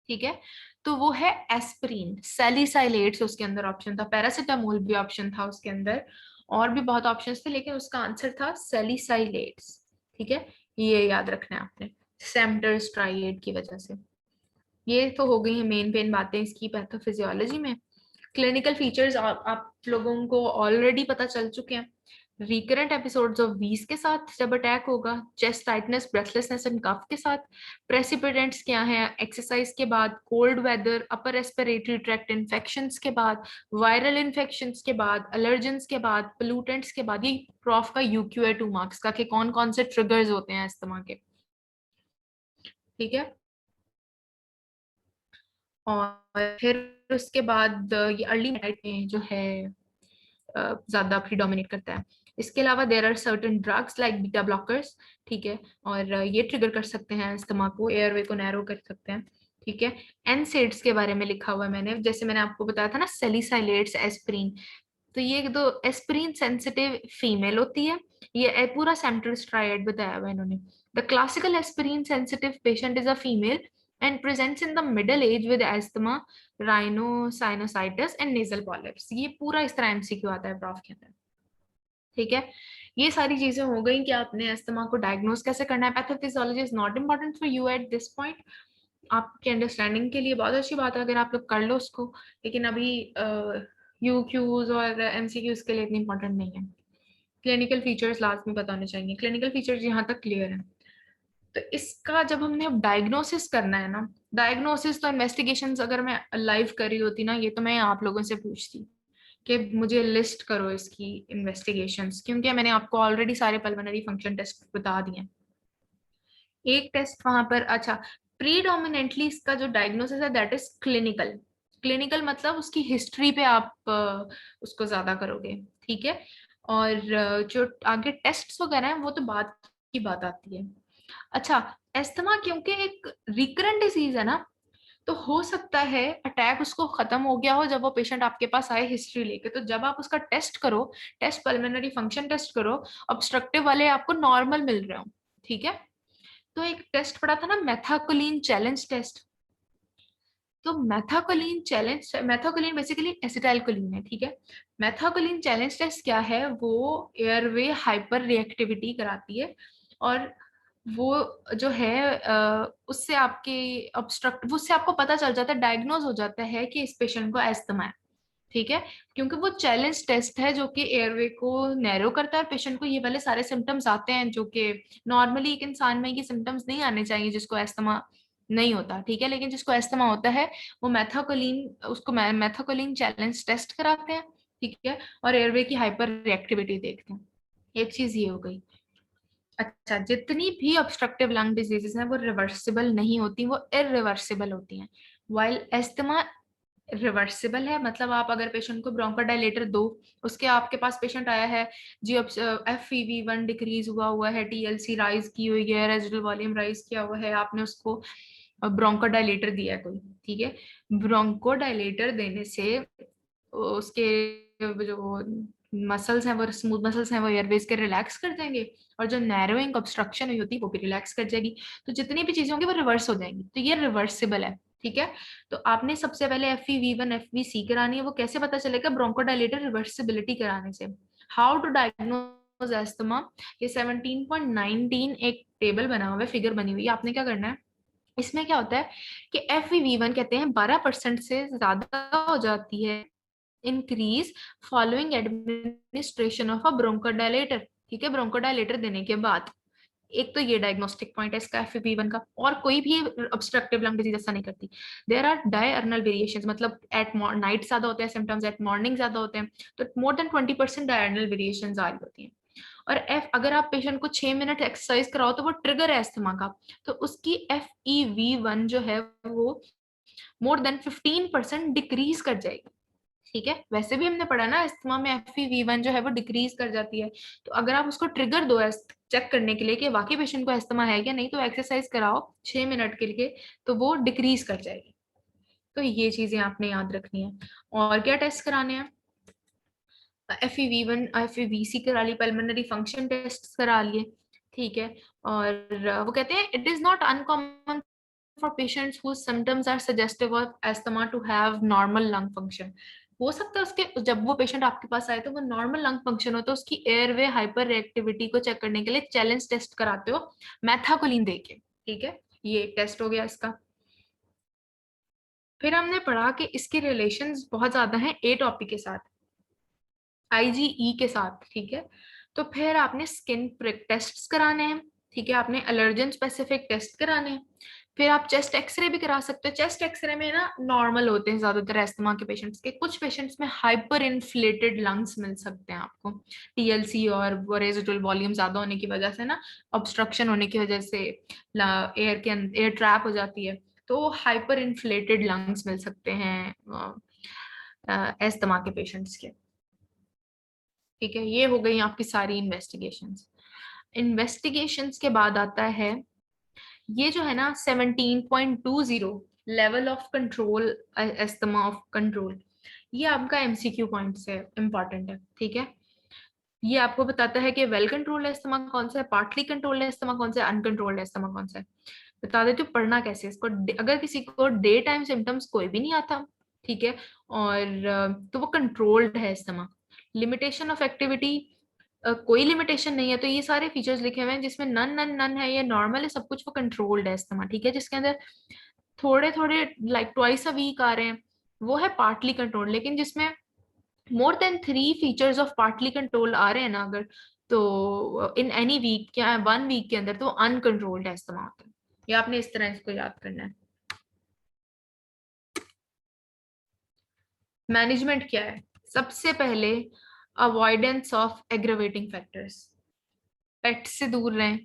ठीक है, तो वो है एस्पिरिन। सैलिसाइलेट्स उसके अंदर ऑप्शन था, पैरासिटामोल भी ऑप्शन था उसके अंदर, और भी बहुत ऑप्शंस थे, लेकिन उसका आंसर था सैलिसाइलेट्स। ठीक है, ये याद रखना है आपने, सेम्टर ट्राइएट की वजह से। ये तो हो गई है मेन पेन बातें इसकी पैथोफिजियोलॉजी में। क्लिनिकल फीचर्स आप लोगों को ऑलरेडी पता चल चुके हैं। रिकरेंट एपिसोड्स ऑफ वीज के साथ जब अटैक होगा, chest tightness, breathlessness and cough के साथ। प्रेसिपिटेंट्स क्या है? एक्सरसाइज के बाद, cold weather, upper respiratory tract infections के बाद, वायरल इन्फेक्शंस के बाद, एलर्जेंस के बाद, पोल्यूटेंट्स के बाद। ये प्रॉफ का यूक्यू है 2 मार्क्स का, कि कौन कौन से ट्रिगर्स होते हैं इस्तेमाल के। ठीक है, और फिर उसके बाद ये अर्ली नाइट में जो है ज्यादा प्रीडोमिनेट करता है। इसके अलावा there are certain drugs like beta blockers, ठीक है, और ये ट्रिगर कर सकते हैं अस्थमा को, एयरवे को नैरो कर सकते हैं, ठीक है। एनसेड्स के बारे में लिखा हुआ है मैंने, जैसे मैंने आपको बताया था ना सैलिसाइलेट्स, एस्प्रिन, तो ये दो एस्प्रिन सेंसिटिव फीमेल होती है, ये पूरा सेंट्रल स्ट्राइड बताया हुआ है इन्होंने। The classical aspirin sensitive patient is a female and presents in the middle age with asthma, rhinosinusitis and nasal polyps. ये पूरा इस तरह एमसीक्यू आता है प्रॉफ के अंदर, ठीक है। ये सारी चीजें हो गई कि आपने अस्थमा को डायग्नोज कैसे करना है। Pathophysiology is not important for you at this point, आपके अंडरस्टैंडिंग के लिए बहुत अच्छी बात है अगर आप लोग कर लो उसको, लेकिन अभी यू क्यूज और एमसीक्यूज के लिए इतनी इंपॉर्टेंट नहीं है। क्लिनिकल फीचर्स लास्ट में पता होने चाहिए, क्लिनिकल फीचर्स यहाँ तक क्लियर है। तो इसका जब हमने अब डायग्नोसिस करना है ना, डायग्नोसिस तो इन्वेस्टिगेशंस अगर मैं लाइव कर रही होती ना, ये तो मैं आप लोगों से पूछती कि मुझे लिस्ट करो इसकी इन्वेस्टिगेशंस, क्योंकि मैंने आपको ऑलरेडी सारे पल्मोनरी फंक्शन टेस्ट बता दिए हैं। एक टेस्ट वहां पर, अच्छा, प्रीडोमिनेंटली इसका जो डायग्नोसिस है दैट इज क्लिनिकल। क्लिनिकल मतलब उसकी हिस्ट्री पे आप उसको ज्यादा करोगे, ठीक है। और जो आगे टेस्ट वगैरह है वो तो बात की बात आती है। अच्छा, एस्थमा क्योंकि एक रिकरेंट डिजीज है ना, तो हो सकता है अटैक उसको खत्म हो गया हो जब वो पेशेंट आपके पास आए हिस्ट्री लेके, तो जब आप उसका टेस्ट करो, टेस्ट पल्मोनरी फंक्शन टेस्ट करो, ऑब्स्ट्रक्टिव वाले आपको नॉर्मल मिल रहे हो, ठीक है। तो एक टेस्ट पड़ा था ना मेथाकोलिन चैलेंज टेस्ट, तो methacholine challenge, methacholine basically acetylcholine है, ठीक है। मेथाकोलिन चैलेंज टेस्ट क्या है, वो एयरवे हाइपर रिएक्टिविटी कराती है, और वो जो है उससे आपके ऑब्स्ट्रक्ट, उससे आपको पता चल जाता है, डायग्नोज हो जाता है कि इस पेशेंट को एस्थमा है, ठीक है। क्योंकि वो चैलेंज टेस्ट है जो कि एयरवे को नैरो करता है, पेशेंट को ये वाले सारे सिम्टम्स आते हैं जो कि नॉर्मली एक इंसान में ये सिम्टम्स नहीं आने चाहिए जिसको एस्थमा नहीं होता, ठीक है। लेकिन जिसको एस्थमा होता है वो मेथाकोलिन, उसको मेथाकोलिन चैलेंज टेस्ट कराते हैं, ठीक है, और एयरवे की हाइपर रिएक्टिविटी देखते हैं। एक चीज ये हो गई। अच्छा, जितनी भी ऑब्स्ट्रक्टिव लंग डिजीजेस हैं वो रिवर्सिबल नहीं होती, वो इरिवर्सिबल होती हैं। वाइल एस्थमा रिवर्सिबल है, मतलब आप अगर पेशेंट को ब्रोंकोडायलेटर दो, उसके आपके पास पेशेंट आया है जी, अब FEV1 डिक्रीज हुआ हुआ है, TLC राइज की हुई है, रेजिडुअल वॉल्यूम राइज किया हुआ है, आपने उसको ब्रोंकोडायलेटर दिया है कोई, ठीक है। ब्रोंकोडायलेटर देने से उसके जो मसल्स हैं, वो स्मूथ मसल्स हैं, वो एयरवेज के रिलैक्स कर देंगे, और जो नैरोइंग ऑब्स्ट्रक्शन हुई होती है वो भी रिलैक्स कर जाएगी, तो जितनी भी चीजें होंगी वो रिवर्स हो जाएंगी, तो ये रिवर्सिबल है, ठीक है। तो आपने सबसे पहले FEV1 FVC करानी है, वो कैसे पता चलेगा, ब्रोंकोडायलेटर रिवर्सिबिलिटी कराने से। हाउ टू डायग्नोज एस्थमा, ये 17.19 एक टेबल बना हुआ है, फिगर बनी हुई है, आपने क्या करना है, इसमें क्या होता है कि FEV1 कहते हैं 12% से ज्यादा हो जाती है increase following administration of a bronchodilator, ठीक है, ब्रोंकोडायलेटर देने के बाद। एक तो ये डायग्नोस्टिक पॉइंट है इसका FEV1 का, और कोई भी ऑब्स्ट्रक्टिव लंग डिजीज ऐसा नहीं करती। देयर आर डायर्नल वेरिएशंस, मतलब एट नाइट ज्यादा होते हैं सिम्टम्स, एट मॉर्निंग ज्यादा होते हैं, तो मोर देन 20% डायर्नल वेरिएशंस आ रही होती हैं। और अगर आप पेशेंट को 6 मिनट एक्सरसाइज कराओ तो वो ट्रिगर है अस्थमा का, तो उसकी FEV1 जो है वो मोर देन 15% डिक्रीज कर जाएगी, ठीक है। वैसे भी हमने पढ़ा ना अस्थमा में FEV1 जो है वो डिक्रीज कर जाती है, तो अगर आप उसको ट्रिगर दो चेक करने के लिए कि वाकई पेशेंट को अस्थमा है या नहीं, तो एक्सरसाइज कराओ 6 मिनट के लिए, तो वो डिक्रीज कर जाएगी। तो ये चीजें आपने याद रखनी है। और क्या टेस्ट कराने हैं, FEV1 FEVC करा ली, पल्मोनरी फंक्शन टेस्ट करा लिए, ठीक है। और वो कहते हैं it is not uncommon for patients whose symptoms are suggestive of asthma to have normal lung function। हो सकता है उसके, जब वो पेशेंट आपके पास आए तो वो नॉर्मल लंग फंक्शन हो, तो उसकी एयरवे हाइपर रिएक्टिविटी को चेक करने के लिए चैलेंज टेस्ट कराते हो मैथाकोलिन देके, ठीक है। ये एक टेस्ट हो गया इसका। फिर हमने पढ़ा कि इसके रिलेशंस बहुत ज्यादा हैं एटॉपी के साथ, IgE के साथ, ठीक है। तो फिर आपने स्किन प्रिक टेस्ट कराने हैं, ठीक है, आपने एलर्जन स्पेसिफिक टेस्ट कराने हैं। फिर आप चेस्ट एक्सरे भी करा सकते हो। चेस्ट एक्सरे में ना नॉर्मल होते हैं ज्यादातर एस्थमा के पेशेंट्स के, कुछ पेशेंट्स में हाइपर इन्फ्लेटेड लंग्स मिल सकते हैं आपको, TLC और रेजिडुअल वॉल्यूम ज्यादा होने की वजह से ना, ऑब्स्ट्रक्शन होने की वजह से एयर के एयर ट्रैप हो जाती है, तो हाइपर इन्फ्लेटेड लंग्स मिल सकते हैं एस्थमा के पेशेंट्स के, ठीक है, ये हो गई आपकी सारी इन्वेस्टिगेशंस। इन्वेस्टिगेशंस के बाद आता है ये जो है ना 17.20 level of control, asthma of control. ये आपका एमसीक्यू पॉइंट से इंपॉर्टेंट है, ठीक है। ये आपको बताता है कि वेल कंट्रोल्ड एस्थमा कौन सा है, पार्टली कंट्रोल्ड एस्थमा कौन सा है, अनकंट्रोल्ड एस्थमा कौन सा है। बता देती हूँ पढ़ना कैसे है इसको। अगर किसी को डे टाइम सिम्टम्स कोई भी नहीं आता, ठीक है, और तो वो कंट्रोल्ड है एस्थमा। लिमिटेशन ऑफ एक्टिविटी, कोई लिमिटेशन नहीं है, तो ये सारे फीचर्स लिखे हुए हैं जिसमें नन नन नन है, ये नॉर्मल है, सब कुछ, वो कंट्रोल्ड है इस्तेमाल, ठीक है। जिसके अंदर थोड़े थोड़े लाइक ट्वाइस अ वीक आ रहे हैं, वो है पार्टली कंट्रोल। लेकिन जिसमें more than 3 features of partly control आ रहे हैं ना अगर, तो इन एनी वीक या 1 वीक के अंदर, तो अनकंट्रोल्ड है इस्तेमाल होता है। ये आपने इस तरह इसको याद करना है। मैनेजमेंट क्या है? सबसे पहले अवॉइडेंस ऑफ एग्रेवेटिंग फैक्टर्स, पेट से दूर रहें,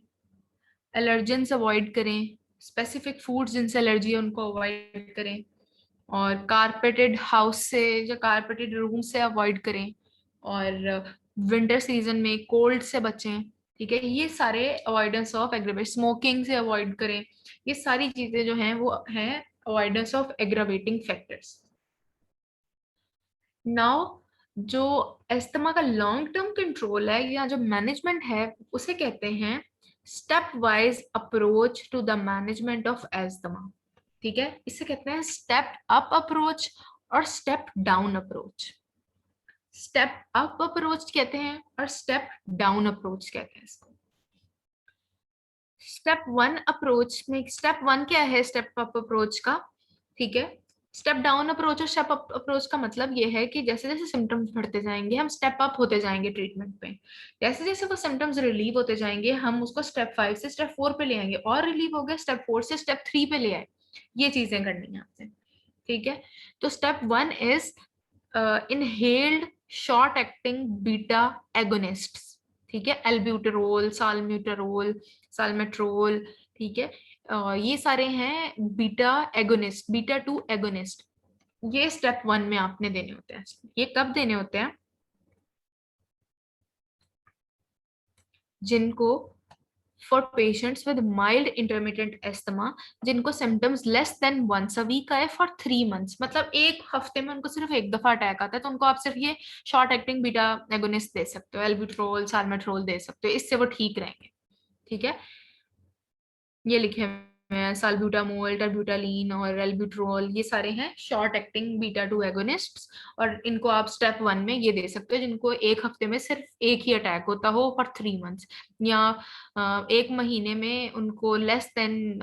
एलर्जेंस अवॉइड करें, स्पेसिफिक फूड्स जिनसे एलर्जी है उनको अवॉइड करें, और कारपेटेड हाउस से या कारपेटेड रूम से अवॉइड करें, और विंटर सीजन में कोल्ड से बचें, ठीक है। ये सारे अवॉइडेंस ऑफ एग्रेवेट, स्मोकिंग से अवॉइड करें। ये सारी चीजें जो हैं वो हैं avoidance of aggravating factors. Now जो एस्थमा का लॉन्ग टर्म कंट्रोल है या जो मैनेजमेंट है, उसे कहते हैं step wise approach to the management of asthma, ठीक है। इसे कहते हैं स्टेप अप अप्रोच और step down approach. Step up approach कहते हैं और स्टेप डाउन अप्रोच कहते हैं इसको। स्टेप वन अप्रोच में, स्टेप वन क्या है स्टेप अप अप्रोच का, ठीक है। स्टेप डाउन अप्रोच और स्टेप अप अप्रोच का मतलब ये है कि जैसे जैसे सिम्टम्स बढ़ते जाएंगे हम स्टेप अप होते जाएंगे ट्रीटमेंट पे। जैसे जैसे वो सिम्टम्स रिलीव होते जाएंगे हम उसको स्टेप 5 से स्टेप 4 पे ले आएंगे, और रिलीव हो गए स्टेप 4 से स्टेप 3 पे ले आए। ये चीजें करनी है आपसे, ठीक है। तो step one is inhaled short acting beta agonist, ठीक है। एल्ब्यूटेरोल, साल्ब्यूटेरोल, साल्मेट्रोल, ठीक है। ये सारे हैं बीटा एगोनिस्ट, बीटा 2 एगोनिस्ट। ये स्टेप वन में आपने देने होते हैं। ये कब देने होते हैं? जिनको for patients with mild intermittent asthma, जिनको symptoms less than once a week आए फॉर 3 मंथ्स, मतलब एक हफ्ते में उनको सिर्फ एक दफा अटैक आता है, तो उनको आप सिर्फ ये शॉर्ट एक्टिंग बीटा एगोनिस्ट दे सकते हो, एल्ब्यूट्रोल, साल्मेट्रोल दे सकते हो, इससे वो ठीक रहेंगे, ठीक है। ये लिखे हुए हैं साल्ब्यूटामोल, टर्ब्यूटालीन और एल्ब्यूट्रोल, ये सारे हैं शॉर्ट एक्टिंग बीटा 2 एगोनिस्ट्स। और इनको आप स्टेप वन में ये दे सकते हो जिनको एक हफ्ते में सिर्फ एक ही अटैक होता हो फॉर 3 मंथ्स, या एक महीने में उनको लेस देन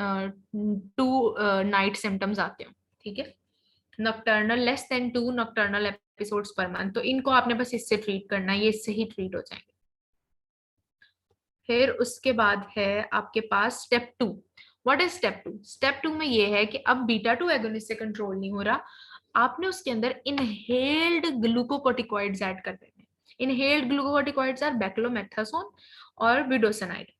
2 नाइट सिम्टम्स आते हो, ठीक है। Nocturnal less than 2 nocturnal episodes per month, तो इनको आपने बस इससे ट्रीट करना है, ये इससे ही ट्रीट हो जाएंगे। फिर उसके बाद है आपके पास step 2। What is step 2? Step 2 में ये है कि अब बीटा 2 एगोनिस्ट से कंट्रोल नहीं हो रहा, आपने उसके अंदर इनहेल्ड ग्लूकोकोर्टिकॉइड्स ऐड कर देने हैं। इनहेल्ड ग्लूकोकोर्टिकॉइड्स आर बेक्लोमेथासोन और विडोसनाइड।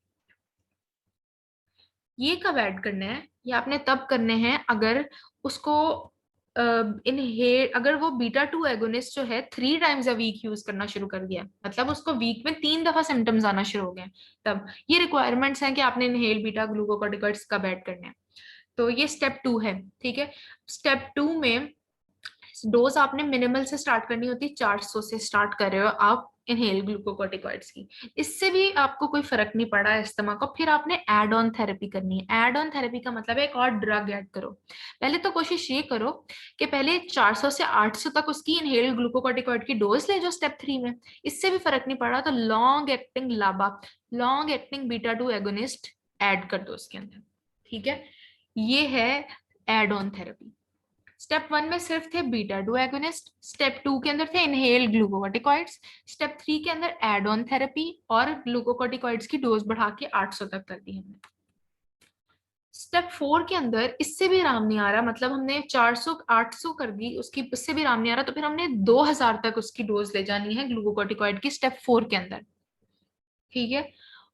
ये कब ऐड करने हैं? ये आपने तब करने हैं अगर उसको इनहेल, अगर वो बीटा 2 एगोनिस्ट जो है 3 टाइम्स अ वीक यूज करना शुरू कर दिया, मतलब उसको वीक में 3 दफा सिम्टम्स आना शुरू हो गए, तब ये रिक्वायरमेंट्स हैं कि आपने इनहेल बीटा ग्लूकोकॉर्टिकॉइड्स कब ऐड करने हैं। तो ये स्टेप 2 है, ठीक है। स्टेप 2 में डोज आपने मिनिमल से स्टार्ट करनी होती है, 400 से स्टार्ट कर रहे हो आप इनहेल ग्लूकोकॉर्टिकॉइड्स की। इससे भी आपको कोई फर्क नहीं पड़ा एस्थमा को, फिर आपने एड ऑन थेरेपी करनी है। एड ऑन थेरेपी का मतलब है एक और ड्रग ऐड करो। पहले तो कोशिश ये करो कि पहले 400 से 800 तक उसकी इनहेल ग्लूकोकॉर्टिकॉइड की डोज ले जो स्टेप 3 में। इससे भी फर्क नहीं पड़ा तो long acting LABA, long acting beta 2 agonist add कर दो उसके अंदर, ठीक है। ये है add on therapy. Step one में सिर्फ थे बीटा 2 एगोनिस्ट, स्टेप 2 के अंदर थे इनहेल ग्लूकोकॉर्टिकॉइड्स, स्टेप 3 के अंदर एड ऑन थेरेपी और ग्लूकोकॉर्टिकॉइड्स की डोज बढ़ा के 800 तक कर दी हमने। स्टेप 4 के अंदर इससे भी आराम नहीं आ रहा, मतलब हमने 400 800 कर दी उसकी, इससे भी आराम नहीं आ रहा, तो फिर हमने 2000 तक उसकी डोज ले जानी है ग्लूकोकॉर्टिकॉइड की स्टेप 4 के अंदर, ठीक है।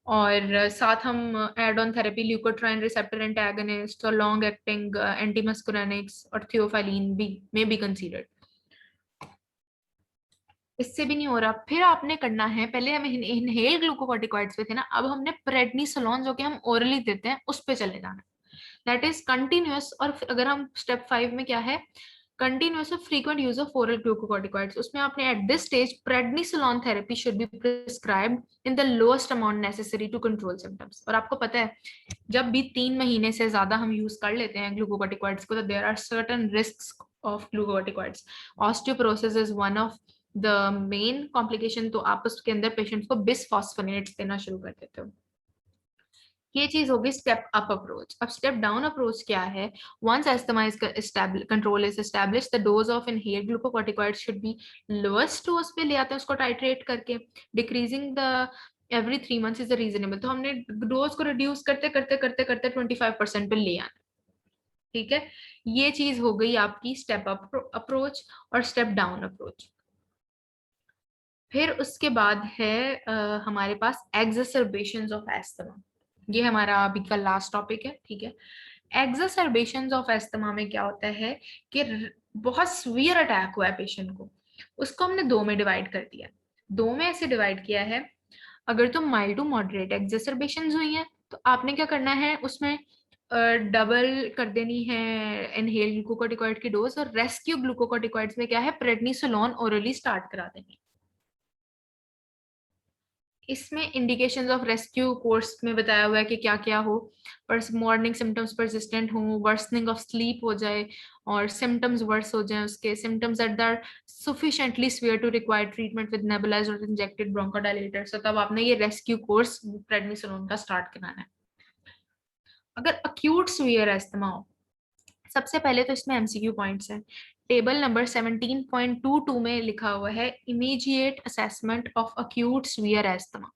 और साथ हम add on therapy leukotriene receptor antagonist और लॉन्ग एक्टिंग एंटीमस्कुरेनिक्स और थियोफाइलिन भी में बी कंसीडर्ड। इससे भी नहीं हो रहा, फिर आपने करना है, पहले हम इनहेल ग्लूकोकॉर्टिकॉइड्स पे थे ना, अब हमने प्रेडनिसोलोन जो कि हम ओरली देते हैं उस पे चले जाना, दैट इज कंटिन्यूअस। और अगर हम स्टेप 5 में क्या है, कंटिन्यूअस और frequent use of oral glucocorticoids, उसमें आपने at this stage prednisolone therapy should be prescribed in the lowest amount necessary to control symptoms. और आपको पता है जब भी 3 महीने से ज्यादा हम यूज कर लेते हैं ग्लूकोकॉर्टिकॉइड्स को, तो there are certain risks of glucocorticoids. Osteoporosis is one of the main complication, तो आप उसके अंदर पेशेंट को बिसफॉस्फोनेट्स देना शुरू कर देते हो। ये चीज होगी स्टेप अप अप्रोच। अब स्टेप डाउन अप्रोच क्या है, once asthma is control is establish, the dose of inhaled glucocorticoid should be lowest dose पे ले आते हैं उसको टाइट्रेट करके, decreasing the every 3 months is reasonable. तो हमने डोज को रिड्यूस करते करते करते करते 25% पे ले आना, ठीक है। ये चीज हो गई आपकी स्टेप अप अप्रोच और स्टेप डाउन अप्रोच। फिर उसके बाद है हमारे पास एक्सरबेशंस ऑफ एस्थमा, ये हमारा अभी का लास्ट टॉपिक है, ठीक है। एक्सरबेशंस ऑफ एस्थमा में क्या होता है कि बहुत सीवियर अटैक हुआ है पेशेंट को, उसको हमने दो में डिवाइड कर दिया। दो में ऐसे डिवाइड किया है, अगर तो माइल्ड टू मॉडरेट एक्सरबेशंस हुई हैं तो आपने क्या करना है, उसमें डबल कर देनी है इनहेल ग्लूकोकॉर्टिकॉइड की डोज, और रेस्क्यू ग्लूकोकॉर्टिकॉइड्स में क्या है, प्रेडनिसोलोन ओरली स्टार्ट करा देंगे। इसमें इंडिकेशंस ऑफ रेस्क्यू कोर्स में बताया हुआ है कि क्या क्या हो, पर मॉर्निंग सिम्टम्स परसिस्टेंट हो, वर्सनिंग ऑफ स्लीप हो जाए और सिम्टम्स वर्स हो जाए, उसके symptoms that are sufficiently severe to require treatment with nebulized or injected bronchodilators, तो तब आपने ये रेस्क्यू कोर्स प्रेडनिसोलोन का स्टार्ट कराना है। अगर अक्यूट सीवियर एस्थमा हो, सबसे पहले तो इसमें एमसीक्यू पॉइंट्स हैं। टेबल नंबर 17.22 में लिखा हुआ है immediate assessment of acute severe asthma,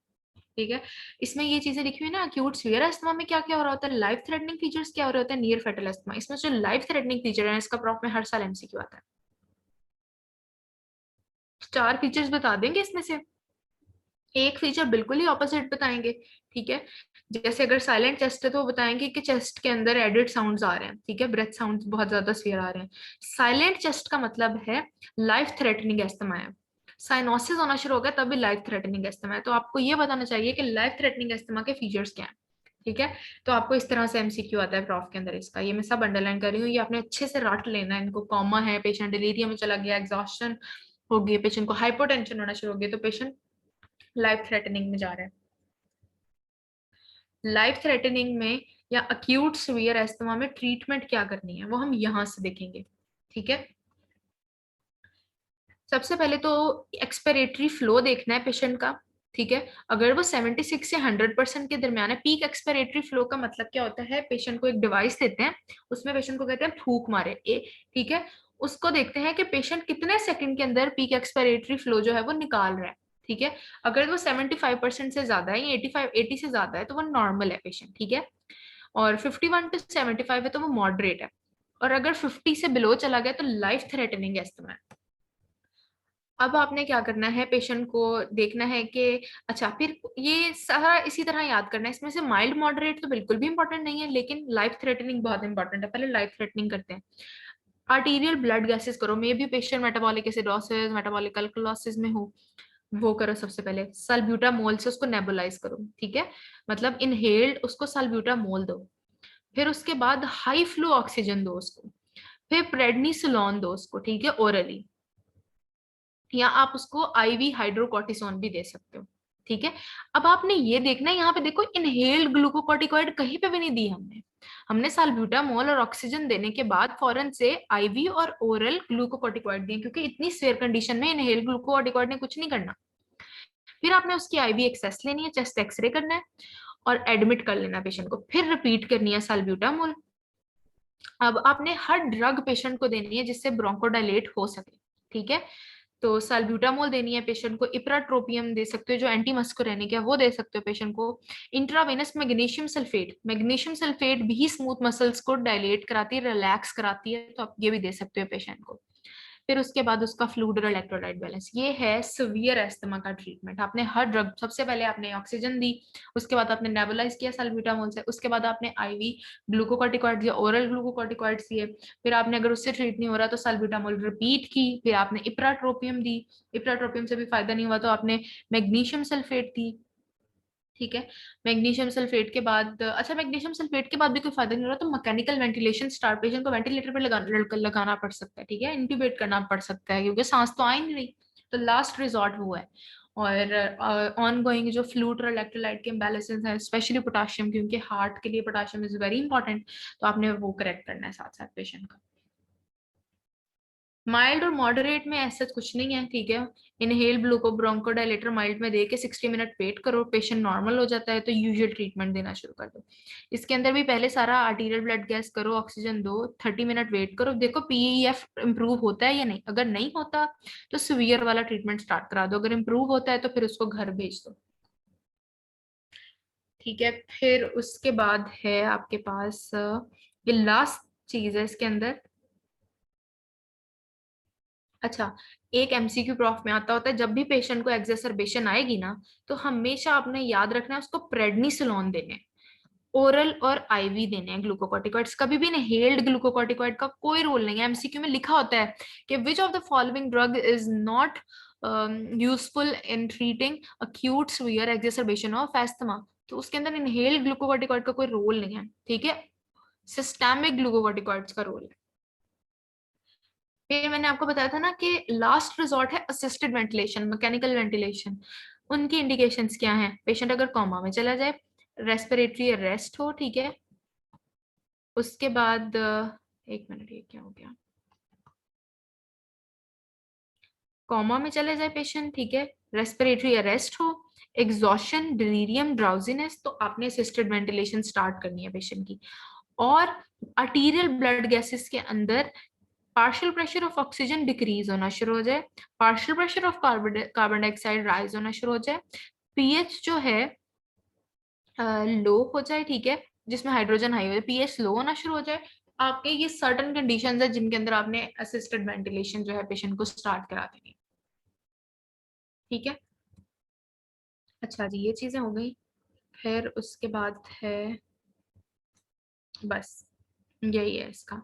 ठीक है। इसमें ये चीजें लिखी हुई है ना, अक्यूट सीवियर एस्थमा में क्या क्या हो रहा होता है, लाइफ थ्रेटनिंग फीचर्स क्या हो रहे होते हैं, नियर फेटल एस्थमा। इसमें जो लाइफ थ्रेटनिंग फीचर है इसका प्रॉफ में हर साल एमसीक्यू आता है। 4 फीचर्स बता देंगे इसमें से, एक फीचर बिल्कुल ही ऑपोजिट बताएंगे, ठीक है। जैसे अगर साइलेंट चेस्ट है तो वो बताएंगे कि चेस्ट के अंदर एडिड साउंड्स आ रहे हैं, ठीक है, ब्रेथ साउंड्स बहुत ज्यादा स्फीयर आ रहे हैं। साइलेंट चेस्ट का मतलब है लाइफ थ्रेटनिंग एस्थमा है, साइनोसिस होना शुरू हो गया तभी लाइफ थ्रेटनिंग एस्थमा है। तो आपको ये बताना चाहिए कि लाइफ थ्रेटनिंग एस्थमा के फीचर्स क्या हैं, ठीक है। तो आपको इस तरह से एमसीक्यू आता है प्रॉफ के अंदर इसका, ये मैं सब अंडरलाइन कर रही हूँ, ये आपने अच्छे से रट लेना है इनको। कॉमा है, पेशेंट डिलीरियम में चला गया, एग्जॉस्शन हो गई, पेशेंट को हाइपोटेंशन होना शुरू हो गया, तो पेशेंट लाइफ थ्रेटनिंग में जा रहा है। लाइफ थ्रेटनिंग में या अक्यूट सीवियर एस्थमा में ट्रीटमेंट क्या करनी है वो हम यहां से देखेंगे, ठीक है। सबसे पहले तो एक्सपेरेटरी फ्लो देखना है पेशेंट का, ठीक है। अगर वो 76 से 100% के दरमियान है, पीक एक्सपेरेटरी फ्लो का मतलब क्या होता है, पेशेंट को एक डिवाइस देते हैं, उसमें पेशेंट को कहते हैं फूक मारे ठीक है। उसको देखते हैं कि पेशेंट कितने सेकंड के अंदर पीक एक्सपेरेटरी फ्लो जो है वो निकाल रहा है, ठीक है। अगर वो 75% से ज्यादा है या 80 से ज्यादा है तो वो नॉर्मल है पेशेंट, ठीक है। और 51 to 75 है तो वो मॉडरेट है, और अगर 50 से बिलो चला गया तो लाइफ थ्रेटनिंग एस्थमा है। अब आपने क्या करना है, पेशेंट को देखना है कि अच्छा, फिर ये सारा इसी तरह याद करना है। इसमें से माइल्ड मॉडरेट तो बिल्कुल भी इंपॉर्टेंट नहीं है, लेकिन लाइफ थ्रेटनिंग बहुत इंपॉर्टेंट है। पहले लाइफ थ्रेटनिंग करते हैं। आर्टीरियल ब्लड गैसेस करो, may be patient metabolic acidosis metabolic alkalosis में हो, वो करो। सबसे पहले सल्ब्यूटामोल से उसको नेबुलाइज करो, ठीक है, मतलब इनहेल्ड उसको सल्ब्यूटामोल दो। फिर उसके बाद हाई फ्लो ऑक्सीजन दो उसको, फिर प्रेडनिसोलोन दो उसको, ठीक है, ओरली, या आप उसको आईवी हाइड्रोकोर्टिसोन भी दे सकते हो, ठीक है। अब आपने ये देखना है, यहाँ पे देखो इनहेल्ड ग्लूकोकॉर्टिकॉइड कहीं पे भी नहीं दी हमने। हमने साल्ब्यूटामोल और ऑक्सीजन देने के बाद फौरन से आईवी और ओरल ग्लूकोकॉर्टिकॉइड दिए, क्योंकि इतनी सीवियर कंडीशन में इनहेल्ड ग्लूकोकॉर्टिकॉइड ने कुछ नहीं करना। फिर आपने उसकी आईवी एक्सेस लेनी है, चेस्ट एक्सरे करना है और एडमिट कर लेना पेशेंट को, फिर रिपीट करनी है साल्ब्यूटामोल। अब आपने हर ड्रग पेशेंट को देनी है जिससे ब्रोंकोडाइलेट हो सके, ठीक है। तो साल्ब्यूटामोल देनी है पेशेंट को, इप्राट्रोपियम दे सकते हो जो एंटी मस्कुरेनिक है वो दे सकते हो पेशेंट को। इंट्रावेनस मैग्नीशियम सल्फेट भी स्मूथ मसल्स को डायलेट कराती है, रिलैक्स कराती है, तो आप ये भी दे सकते हो पेशेंट को। फिर उसके बाद उसका फ्लूइड और इलेक्ट्रोलाइट बैलेंस। ये है सीवियर एस्थमा का ट्रीटमेंट। आपने हर ड्रग, सबसे पहले आपने ऑक्सीजन दी, उसके बाद आपने नेबुलाइज किया सल्ब्यूटामोल से, उसके बाद आपने आईवी ग्लूकोकॉर्टिकॉइड दिया, ओरल ग्लूकोकॉर्टिकॉइड दिए, फिर आपने अगर उससे ट्रीट नहीं हो रहा तो सल्ब्यूटामोल रिपीट की, फिर आपने इप्राट्रोपियम दी, इप्राट्रोपियम से भी फायदा नहीं हुआ तो आपने मैग्नीशियम सल्फेट दी। ठीक है, मैग्नीशियम सल्फेट के बाद, अच्छा मैग्नीशियम सल्फेट के बाद भी कोई फायदा नहीं हो रहा तो मैकेनिकल वेंटिलेशन स्टार्ट, पेशेंट को वेंटिलेटर पे लगाना पड़ सकता है। ठीक है, इंट्यूबेट करना पड़ सकता है क्योंकि सांस तो आ ही नहीं रही। तो लास्ट रिजॉर्ट वो है। और ऑन गोइंग जो फ्लूइड और इलेक्ट्रोलाइट के इम्बैलेंसेस हैं, स्पेशली पोटाशियम, क्योंकि हार्ट के लिए पोटाशियम इज वेरी इंपॉर्टेंट, तो आपने वो करेक्ट करना है साथ साथ पेशेंट का। माइल्ड और मॉडरेट में ऐसा कुछ नहीं है। ठीक है, इनहेल ब्रोंकोडायलेटर माइल्ड में दे के 60 मिनट वेट करो, पेशेंट नॉर्मल हो जाता है तो यूजुअल ट्रीटमेंट देना शुरू कर दो। इसके अंदर भी पहले सारा आर्टीरियल ब्लड गैस करो, ऑक्सीजन दो, 30 मिनट वेट करो, देखो पीईएफ इंप्रूव होता है या नहीं। अगर नहीं होता तो सीवियर वाला ट्रीटमेंट स्टार्ट करा दो, अगर इंप्रूव होता है तो फिर उसको घर भेज दो। ठीक है, फिर उसके बाद है आपके पास ये लास्ट चीज है इसके अंदर। अच्छा, एक एमसीक्यू प्रॉफ में आता होता है, जब भी पेशेंट को एक्सेसरबेशन आएगी ना, तो हमेशा आपने याद रखना है उसको प्रेडनिसोलोन देने हैं, ओरल और आईवी देने हैं ग्लूकोकॉर्टिकॉइड्स। कभी भी इनहेल्ड ग्लूकोकॉर्टिकॉइड का कोई रोल नहीं है। एमसीक्यू में लिखा होता है कि which of the following drug is not useful in treating acute severe exacerbation of asthma, तो उसके अंदर इनहेल्ड ग्लूकोकॉर्टिकॉइड का कोई रोल नहीं है। ठीक है, सिस्टेमिक ग्लूकोकॉर्टिकॉइड्स का रोल है। फिर मैंने आपको बताया था ना कि लास्ट रिजॉर्ट है असिस्टेड वेंटिलेशन, मैकेनिकल वेंटिलेशन। उनकी इंडिकेशंस क्या हैं? पेशेंट अगर कोमा में चला जाए, रेस्पिरेटरी अरेस्ट हो, ठीक है, उसके बाद एक मिनट, ये क्या हो गया, कोमा में चले जाए पेशेंट, ठीक है, रेस्पिरेटरी अरेस्ट हो, एग्जॉशन, डिलीरियम, ड्राउजीनेस, तो आपने असिस्टेड वेंटिलेशन स्टार्ट करनी है पेशेंट की। और आर्टीरियल ब्लड गैसेस के अंदर partial pressure of oxygen decrease होना शुरू हो जाए, partial pressure of carbon dioxide rise होना शुरू हो जाए, पीएच जो है लो हो जाए, ठीक है, जिसमें हाइड्रोजन हाई हो जाए, पीएच लो होना शुरू हो जाए, आपके ये सर्टन कंडीशंस है जिनके अंदर आपने असिस्टेड वेंटिलेशन जो है पेशेंट को स्टार्ट करा देनी है। ठीक है, अच्छा जी, ये चीजें हो गई। फिर उसके बाद है, बस यही है इसका।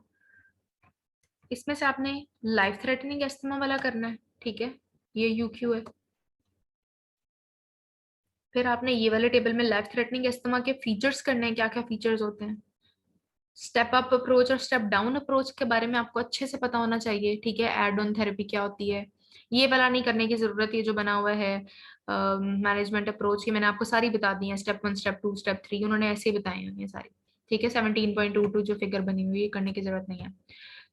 इसमें से आपने लाइफ थ्रेटनिंग एस्थमा वाला करना है, ठीक है, ये यूक्यू है। फिर आपने ये वाले टेबल में लाइफ थ्रेटनिंग एस्थमा के फीचर्स करने हैं, क्या क्या फीचर्स होते हैं। स्टेप अप अप्रोच और स्टेप डाउन अप्रोच के बारे में आपको अच्छे से पता होना चाहिए। ठीक है, एड ऑन थेरेपी क्या होती है, ये वाला नहीं करने की जरूरत है जो बना हुआ है मैनेजमेंट अप्रोच की, मैंने आपको सारी बता दी है, स्टेप 1 स्टेप 2 स्टेप 3 उन्होंने ऐसे ही बताई हुई है सारी। ठीक है, 17.22 जो फिगर बनी हुई है करने की जरूरत नहीं है।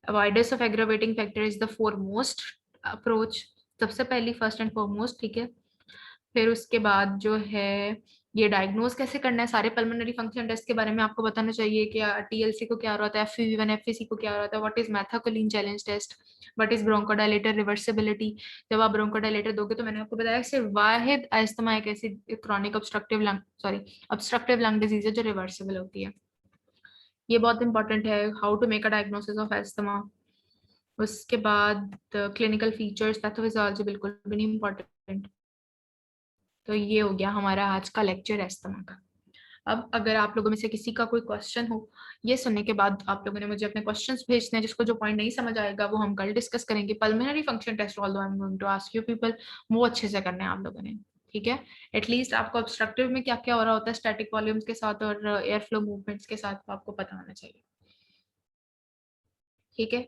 Avoidance of aggravating factor is the foremost approach, सबसे पहली फर्स्ट एंड फॉरमोस्ट। ठीक है, फिर उसके बाद जो है ये डायग्नोज कैसे करना है, सारे पल्मोनरी फंक्शन टेस्ट के बारे में आपको बताना चाहिए कि टीएलसी को क्या होता है, एफईवी1 एफईसी को क्या होता है, what is methacholine challenge test, what is bronchodilator reversibility. जब आप ब्रोंकोडायलेटर दोगे तो मैंने आपको बताया सिर्फ वाहिद अस्थमा एक ऐसी chronic obstructive lung, sorry, obstructive lung disease है जो रिवर्सिबल होती है। ये बहुत इंपॉर्टेंट है, how to make a diagnosis of asthma. उसके बाद क्लिनिकल फीचर्स, पैथोफिजियोलॉजी बिल्कुल भी नहीं इंपॉर्टेंट। तो ये हो गया हमारा आज का लेक्चर एस्थमा का। अब अगर आप लोगों में से किसी का कोई क्वेश्चन हो, ये सुनने के बाद आप लोगों ने मुझे अपने क्वेश्चंस भेजने हैं, जिसको जो पॉइंट नहीं समझ आएगा वो हम कल डिस्कस करेंगे। Pulmonary function test although I am going to ask you people, वो अच्छे से करने हैं आप लोगों ने। ठीक है, एटलीस्ट आपको ऑब्स्ट्रक्टिव में क्या क्या हो रहा होता है स्टैटिक वॉल्यूम्स के साथ और एयर फ्लो मूवमेंट्स के साथ, तो आपको पता होना चाहिए। ठीक है,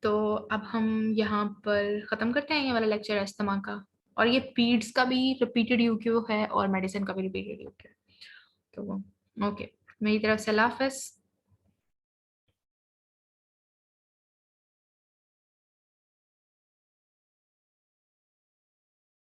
तो अब हम यहाँ पर खत्म करते हैं ये वाला लेक्चर अस्थमा का। और ये पीड्स का भी रिपीटेड यूक्यू है और मेडिसिन का भी रिपीटेड यूक्यू है। तो ओके, मेरी तरफ से अल्लाह हाफ़िज़।